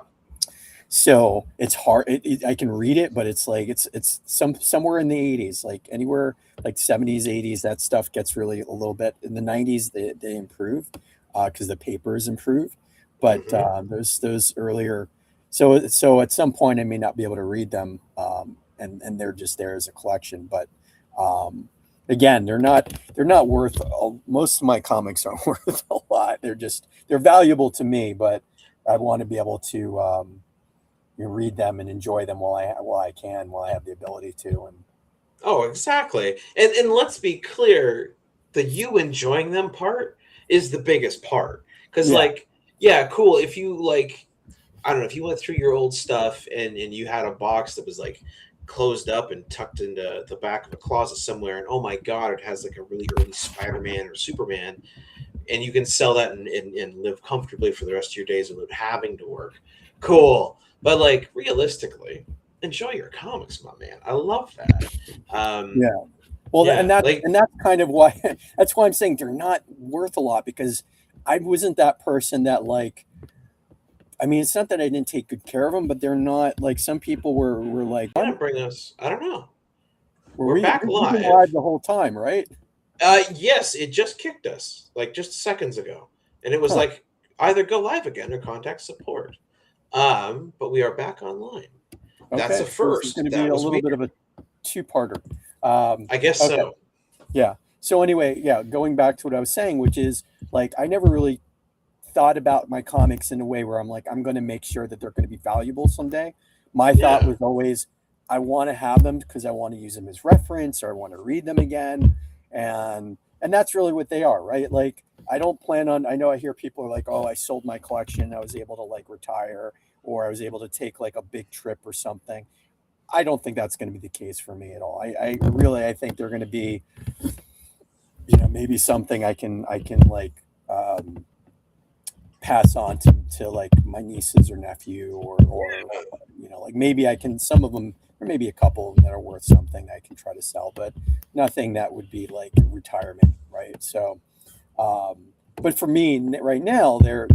Speaker 2: so it's hard. I can read it, but it's like it's somewhere in the 80s, like anywhere like 70s, 80s. That stuff gets really a little bit. In the 90s, they improve because the papers improve, but
Speaker 1: Hmm.
Speaker 2: those earlier. So at some point, I may not be able to read them, and they're just there as a collection. But again, they're not worth. Most of my comics aren't worth a lot. They're valuable to me, but I want to be able to. Read them and enjoy them while I have the ability to. And
Speaker 1: Oh, exactly. And let's be clear, the you enjoying them part is the biggest part. Because
Speaker 2: yeah,
Speaker 1: like, yeah, cool. If you like, I don't know, if you went through your old stuff and you had a box that was like closed up and tucked into the back of a closet somewhere, and oh my god, it has like a really early Spider-Man or Superman, and you can sell that and live comfortably for the rest of your days without having to work. Cool. But like realistically, enjoy your comics, my man. I love that.
Speaker 2: yeah. Well, and
Speaker 1: Yeah,
Speaker 2: that's
Speaker 1: like
Speaker 2: and that's kind of why that's why I'm saying they're not worth a lot because I wasn't that person that like. I mean, it's not that I didn't take good care of them, but they're not like some people were like,
Speaker 1: gonna bring us. I don't know.
Speaker 2: were
Speaker 1: We're
Speaker 2: we
Speaker 1: back
Speaker 2: we've been live
Speaker 1: live.
Speaker 2: the whole time, right?
Speaker 1: Yes, it just kicked us like just seconds ago, and it was
Speaker 2: Huh.
Speaker 1: like either go live again or contact support. But we are back online. That's a
Speaker 2: Okay, so this is going
Speaker 1: first.
Speaker 2: to be
Speaker 1: That
Speaker 2: a
Speaker 1: was
Speaker 2: little
Speaker 1: weird.
Speaker 2: bit of a two-parter. Um,
Speaker 1: I guess
Speaker 2: okay.
Speaker 1: so.
Speaker 2: Yeah. So anyway, yeah, going back to what I was saying, which is like I never really thought about my comics in a way where I'm like, I'm going to make sure that they're going to be valuable someday. My thought
Speaker 1: Yeah.
Speaker 2: was always, I want to have them because I want to use them as reference or I want to read them again. And that's really what they are, right? Like I don't plan on, I know I hear people are like, oh, I sold my collection. I was able to like retire or I was able to take like a big trip or something. I don't think that's going to be the case for me at all. I think they're going to be, maybe something I can like, pass on to like my nieces or nephew or like maybe I can some of them or maybe a couple of them that are worth something I can try to sell, but nothing that would be like retirement, right? So but for me right now they're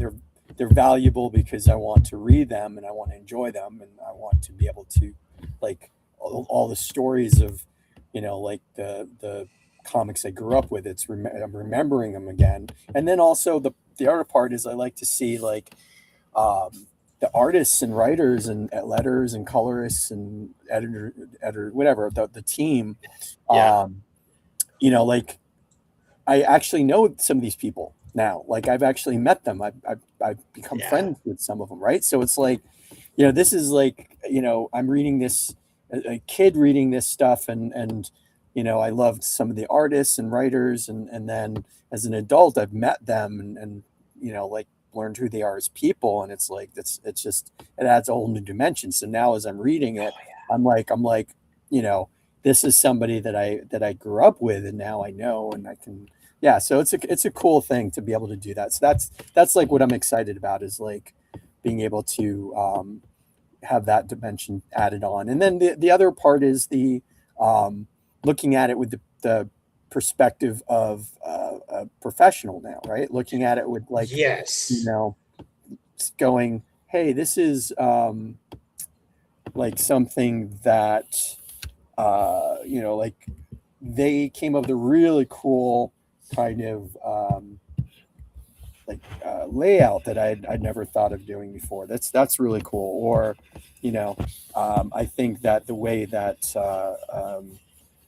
Speaker 2: valuable because I want to read them and I want to enjoy them and I want to be able to like all the stories of like the comics I grew up with. I'm remembering them again, and then also the other part is I like to see like the artists and writers and letters and colorists and editor whatever the team.
Speaker 1: Yeah.
Speaker 2: Um, like I actually know some of these people now. Like I've actually met them. I've become
Speaker 1: Yeah.
Speaker 2: friends with some of them. Right. So it's like, this is like, I'm reading this, a kid reading this stuff and, I loved some of the artists and writers. And then as an adult, I've met them and, like learned who they are as people. And it's like, it's just, it adds a whole new dimension. So now as I'm reading
Speaker 1: Oh
Speaker 2: it, I'm like, you know, this is somebody that I grew up with and now I know and I can, yeah, so it's a cool thing to be able to do that. So that's like what I'm excited about is like being able to have that dimension added on. And then the other part is the looking at it with the perspective of a professional now, right? Looking at it with like, you
Speaker 1: Yes.
Speaker 2: know, going, hey, this is like something that like they came up with a really cool kind of layout that I'd never thought of doing before. That's really cool. Or, I think that the way that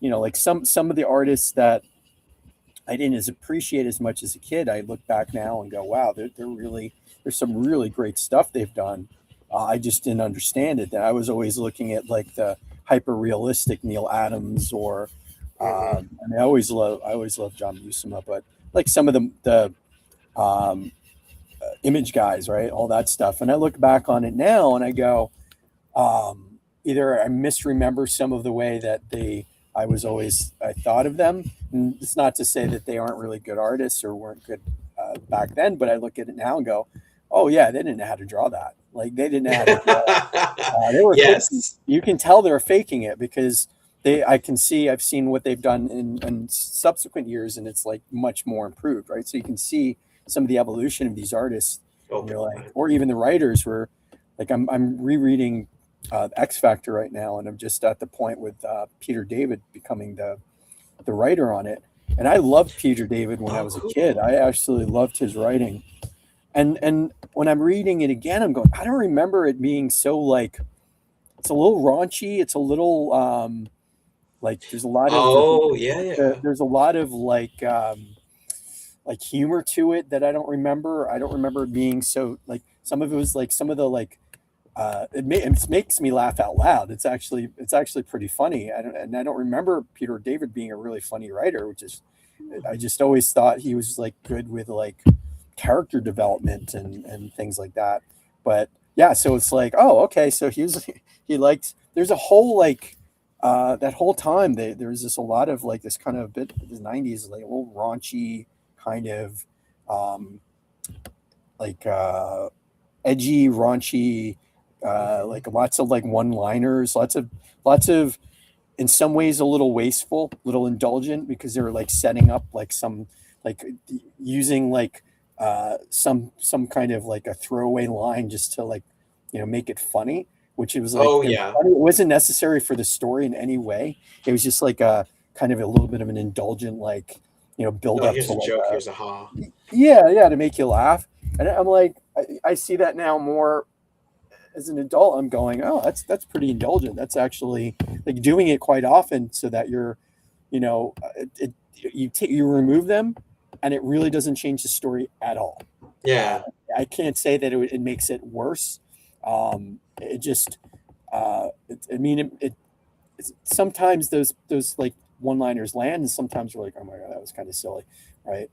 Speaker 2: like some of the artists that I didn't as appreciate as much as a kid, I look back now and go, wow, they're really there's some really great stuff they've done. I just didn't understand it. That I was always looking at like the hyper realistic Neil Adams or
Speaker 1: Hmm.
Speaker 2: I mean, I always love John Buscema, but like some of the image guys, right? All that stuff. And I look back on it now and I go, either I misremember some of the way that I thought of them. And it's not to say that they aren't really good artists or weren't good back then, but I look at it now and go, oh yeah, they didn't know how to draw that. Like they didn't know how to draw. They were faking.
Speaker 1: Yes.
Speaker 2: You can tell they're faking it because I've seen what they've done in subsequent years, and it's like much more improved, right? So you can see some of the evolution of these artists,
Speaker 1: Oh,
Speaker 2: and
Speaker 1: big
Speaker 2: you're like,
Speaker 1: time.
Speaker 2: or even the writers were like, I'm rereading X Factor right now, and I'm just at the point with Peter David becoming the writer on it. And I loved Peter David when I
Speaker 1: Oh,
Speaker 2: was a kid.
Speaker 1: cool.
Speaker 2: I absolutely loved his writing. And when I'm reading it again, I'm going, I don't remember it being so like it's a little raunchy. It's a little like
Speaker 1: Oh, yeah, yeah.
Speaker 2: there's a lot of like humor to it that I don't remember. I don't remember it being so like some of it was like some of the like it makes me laugh out loud. It's actually pretty funny. I don't remember Peter David being a really funny writer, which is I just always thought he was like good with like character development and things like that. But yeah, so it's like, oh, okay, so he liked. There's a whole like that whole time there was just a lot of like this kind of bit the '90s like a little raunchy kind of um, like edgy, raunchy,
Speaker 1: Hmm.
Speaker 2: like lots of like one-liners, lots of in some ways a little wasteful, little indulgent because they were like setting up like some like using like some kind of like a throwaway line just to like make it funny, which it was like
Speaker 1: Oh,
Speaker 2: it was
Speaker 1: yeah.
Speaker 2: funny. It wasn't necessary for the story in any way. It was just like a kind of a little bit of an indulgent like build
Speaker 1: Oh,
Speaker 2: up
Speaker 1: here's
Speaker 2: to
Speaker 1: a
Speaker 2: like
Speaker 1: joke.
Speaker 2: a
Speaker 1: Here's a ha.
Speaker 2: yeah to make you laugh. And I'm like I see that now more as an adult. I'm going, oh, that's pretty indulgent. That's actually like doing it quite often so that you're, you remove them, and it really doesn't change the story at all. Uh,
Speaker 1: Yeah.
Speaker 2: I can't say that it makes it worse. It just, I mean, it's sometimes those like one-liners land, and sometimes we're like, oh my god, that was kind of silly, right?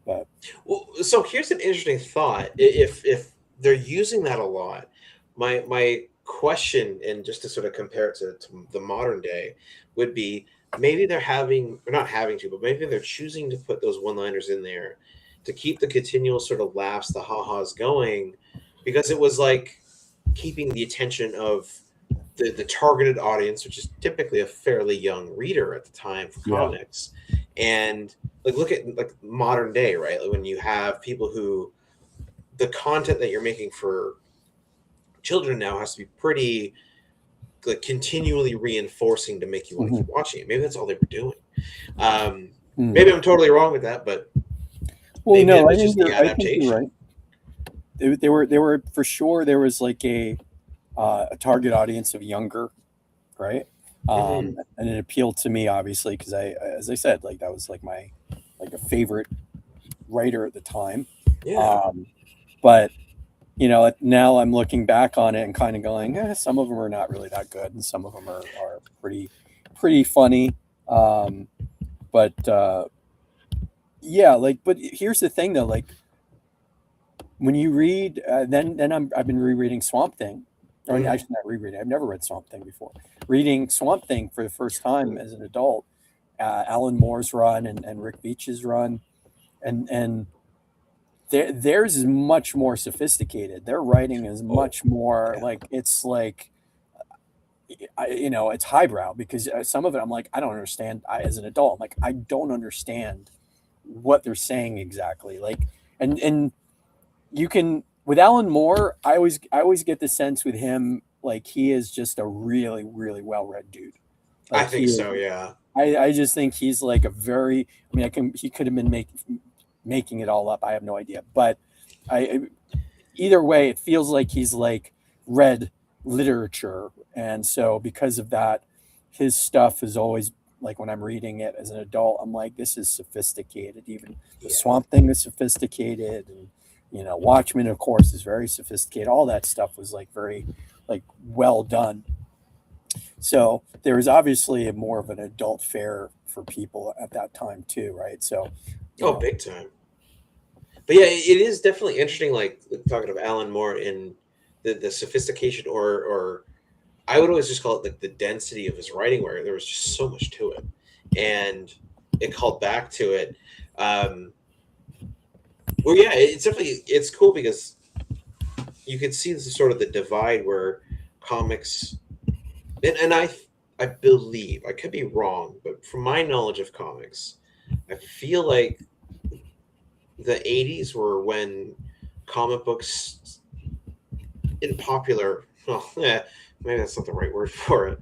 Speaker 2: But
Speaker 1: Well, so here's an interesting thought. If they're using that a lot, my question, and just to sort of compare it to the modern day, would be maybe they're having, or not having to, but maybe they're choosing to put those one-liners in there to keep the continual sort of laughs, the ha-has going, because it was like keeping the attention of the targeted audience, which is typically a fairly young reader at the time for
Speaker 2: yeah,
Speaker 1: comics. And like look at like modern day, right? Like when you have people who the content that you're making for children now has to be pretty like continually reinforcing to make you want to
Speaker 2: hmm
Speaker 1: keep watching it. Maybe that's all they were doing. Um,
Speaker 2: hmm.
Speaker 1: maybe I'm totally wrong with that, but
Speaker 2: Well,
Speaker 1: maybe it
Speaker 2: no,
Speaker 1: was just the
Speaker 2: I think you're
Speaker 1: adaptation.
Speaker 2: right. They were for sure. There was like a target audience of younger, right?
Speaker 1: Hmm.
Speaker 2: And it appealed to me obviously because as I said, like that was like my like a favorite writer at the time.
Speaker 1: Yeah.
Speaker 2: Um, but now I'm looking back on it and kind of going, some of them are not really that good, and some of them are pretty funny. Um, but yeah, like, but here's the thing though, like when you read, I've been rereading Swamp Thing, or
Speaker 1: Hmm.
Speaker 2: actually not rereading. I've never read Swamp Thing before. Reading Swamp Thing for the first time as an adult, Alan Moore's run and Rick Veitch's run, and theirs is much more sophisticated. Their writing is
Speaker 1: Oh,
Speaker 2: much more
Speaker 1: yeah.
Speaker 2: like it's like it's highbrow, because some of it I'm like, I don't understand. As an adult, I'm like, I don't understand what they're saying exactly. Like, and you can, with Alan Moore, I always get the sense with him, like, he is just a really, really well read dude.
Speaker 1: I
Speaker 2: Like,
Speaker 1: think so. Yeah.
Speaker 2: I just think he's like a very, I mean, he could have been making it all up. I have no idea, but I either way, it feels like he's like read literature, and so because of that, his stuff is always like, when I'm reading it as an adult, I'm like, this is sophisticated. Even the
Speaker 1: Yeah.
Speaker 2: Swamp Thing is sophisticated, and Watchmen, of course, is very sophisticated. All that stuff was like very like well done. So there was obviously more of an adult fare for people at that time too, right? So, you
Speaker 1: Oh,
Speaker 2: know,
Speaker 1: big time. But yeah, it is definitely interesting. Like talking of Alan Moore in the sophistication, or I would always just call it like the density of his writing, where there was just so much to it, and it called back to it. Um, well, yeah, it's cool because you could see this is sort of the divide where comics, and I believe I could be wrong, but from my knowledge of comics, I feel like the '80s were when comic books in popular, well, yeah, maybe that's not the right word for it.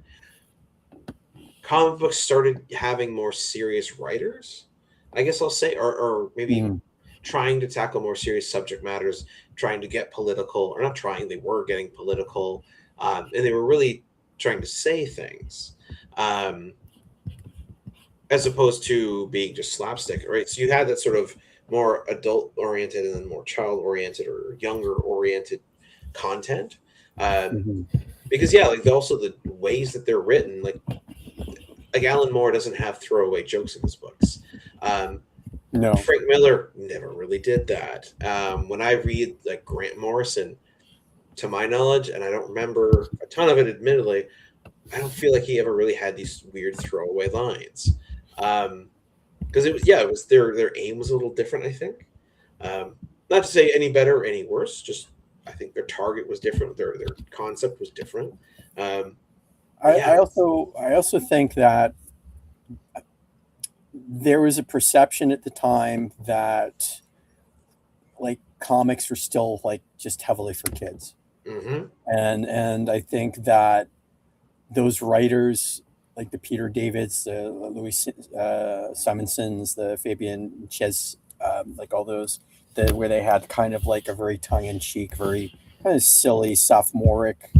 Speaker 1: Comic books started having more serious writers, I guess I'll say, or maybe
Speaker 2: mm,
Speaker 1: trying to tackle more serious subject matters, trying to get political, or not trying, they were getting political, and they were really trying to say things, um, as opposed to being just slapstick, right? So you had that sort of more adult oriented and then more child oriented or younger oriented content. Um,
Speaker 2: mhm.
Speaker 1: because yeah, like also the ways that they're written, like Alan Moore doesn't have throwaway jokes in his books. Um,
Speaker 2: No.
Speaker 1: Frank Miller never really did that. When I read like Grant Morrison, to my knowledge, and I don't remember a ton of it, admittedly, I don't feel like he ever really had these weird throwaway lines. Because it was their aim was a little different, I think. Not to say any better or any worse, just I think their target was different, their concept was different. Um, but
Speaker 2: I,
Speaker 1: yeah,
Speaker 2: I also I also think that there was a perception at the time that, like, comics were still like just heavily for kids,
Speaker 1: hmm
Speaker 2: and I think that those writers, like the Peter Davids, the Louis Simonsons, the Fabian Ches, like all those, where they had kind of like a very tongue in cheek, very kind of silly, sophomoric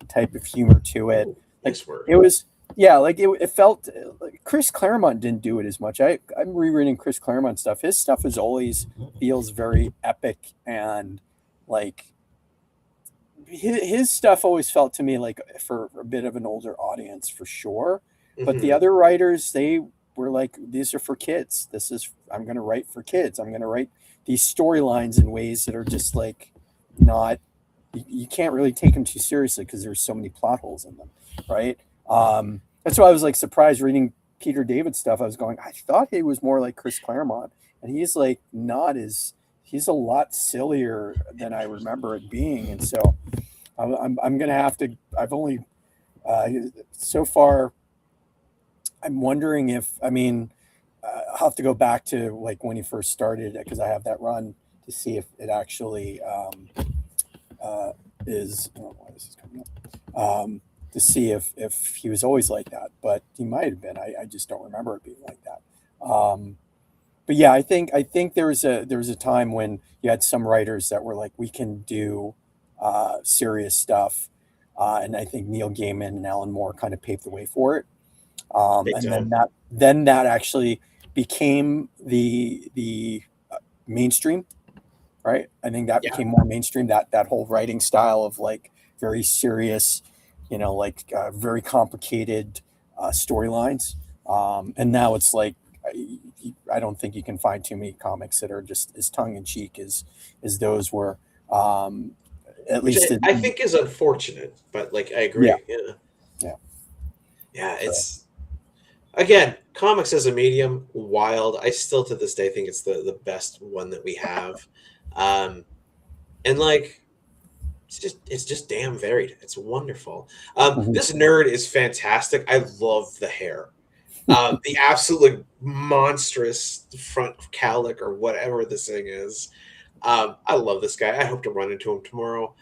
Speaker 2: type of humor to it.
Speaker 1: Ooh,
Speaker 2: Like,
Speaker 1: nice word.
Speaker 2: it was, yeah, like it felt like Chris Claremont didn't do it as much. I'm rereading Chris Claremont stuff. His stuff is always feels very epic, and like his stuff always felt to me like for a bit of an older audience, for sure. But the
Speaker 1: hmm
Speaker 2: other writers, they were like, these are for kids. I'm going to write for kids. I'm going to write these storylines in ways that are just like not, you can't really take them too seriously because there's so many plot holes in them, right? That's why I was like surprised reading Peter David stuff. I was going, I thought he was more like Chris Claremont, and he's like not as, he's a lot sillier than I remember it being. And so I'm going to have to, I've only, uh, so far, I'm wondering if, I mean, I'll have to go back to like when he first started, because I have that run to see if it actually uh, is, oh, why this is coming up, to see if he was always like that, but he might have been. I just don't remember it being like that. But yeah, I think there was a time when you had some writers that were like, we can do serious stuff, and I think Neil Gaiman and Alan Moore kind of paved the way for it.
Speaker 1: Big
Speaker 2: And then
Speaker 1: time.
Speaker 2: that actually became the mainstream, right? I think that
Speaker 1: Yeah.
Speaker 2: became more mainstream. That whole writing style of like very serious, like very complicated storylines. And now it's like, I don't think you can find too many comics that are just as tongue in cheek as those were. Um, at
Speaker 1: Which
Speaker 2: least,
Speaker 1: I think is unfortunate, but like I
Speaker 2: yeah,
Speaker 1: agree. Yeah.
Speaker 2: yeah.
Speaker 1: Yeah,
Speaker 2: So
Speaker 1: it's again, comics as a medium, wild. I still to this day think it's the best one that we have. And like it's just damn varied. It's wonderful.
Speaker 2: Mhm.
Speaker 1: This nerd is fantastic. I love the hair. The absolutely monstrous front cowlick or whatever this thing is. I love this guy. I hope to run into him tomorrow.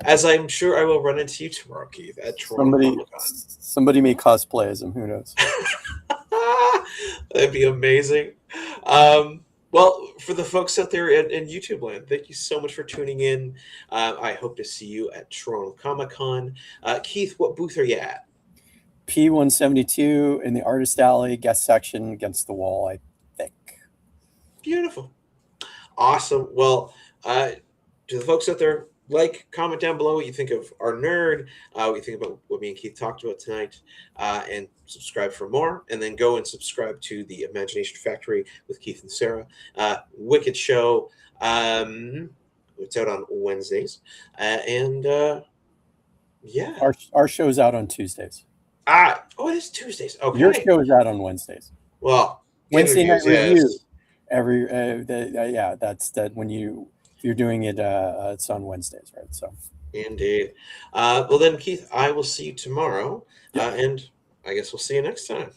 Speaker 1: As I'm sure I will run into you tomorrow, Keith, at Toronto
Speaker 2: Somebody
Speaker 1: Comic Con.
Speaker 2: somebody may cosplay as him. Who knows?
Speaker 1: That'd be amazing. Well, for the folks out there in YouTube land, thank you so much for tuning in. I hope to see you at Toronto Comic Con. Keith, what booth are you at?
Speaker 2: P172 in the artist alley, guest section against the wall, I think.
Speaker 1: Beautiful. Awesome. Well, to the folks out there, comment down below what you think of our nerd, what you think about what me and Keith talked about tonight, and subscribe for more. And then go and subscribe to the Imagination Factory with Keith and Sarah. Wicked show. It's out on Wednesdays. Yeah.
Speaker 2: Our show's out on Tuesdays.
Speaker 1: Oh, it is Tuesdays. Okay.
Speaker 2: Your show is out on Wednesdays.
Speaker 1: Well,
Speaker 2: Wednesday night
Speaker 1: interviews,
Speaker 2: review. Yeah, that's that when you're doing it. It's on Wednesdays, right? So
Speaker 1: indeed. Well, then, Keith, I will see you tomorrow, and I guess we'll see you next time.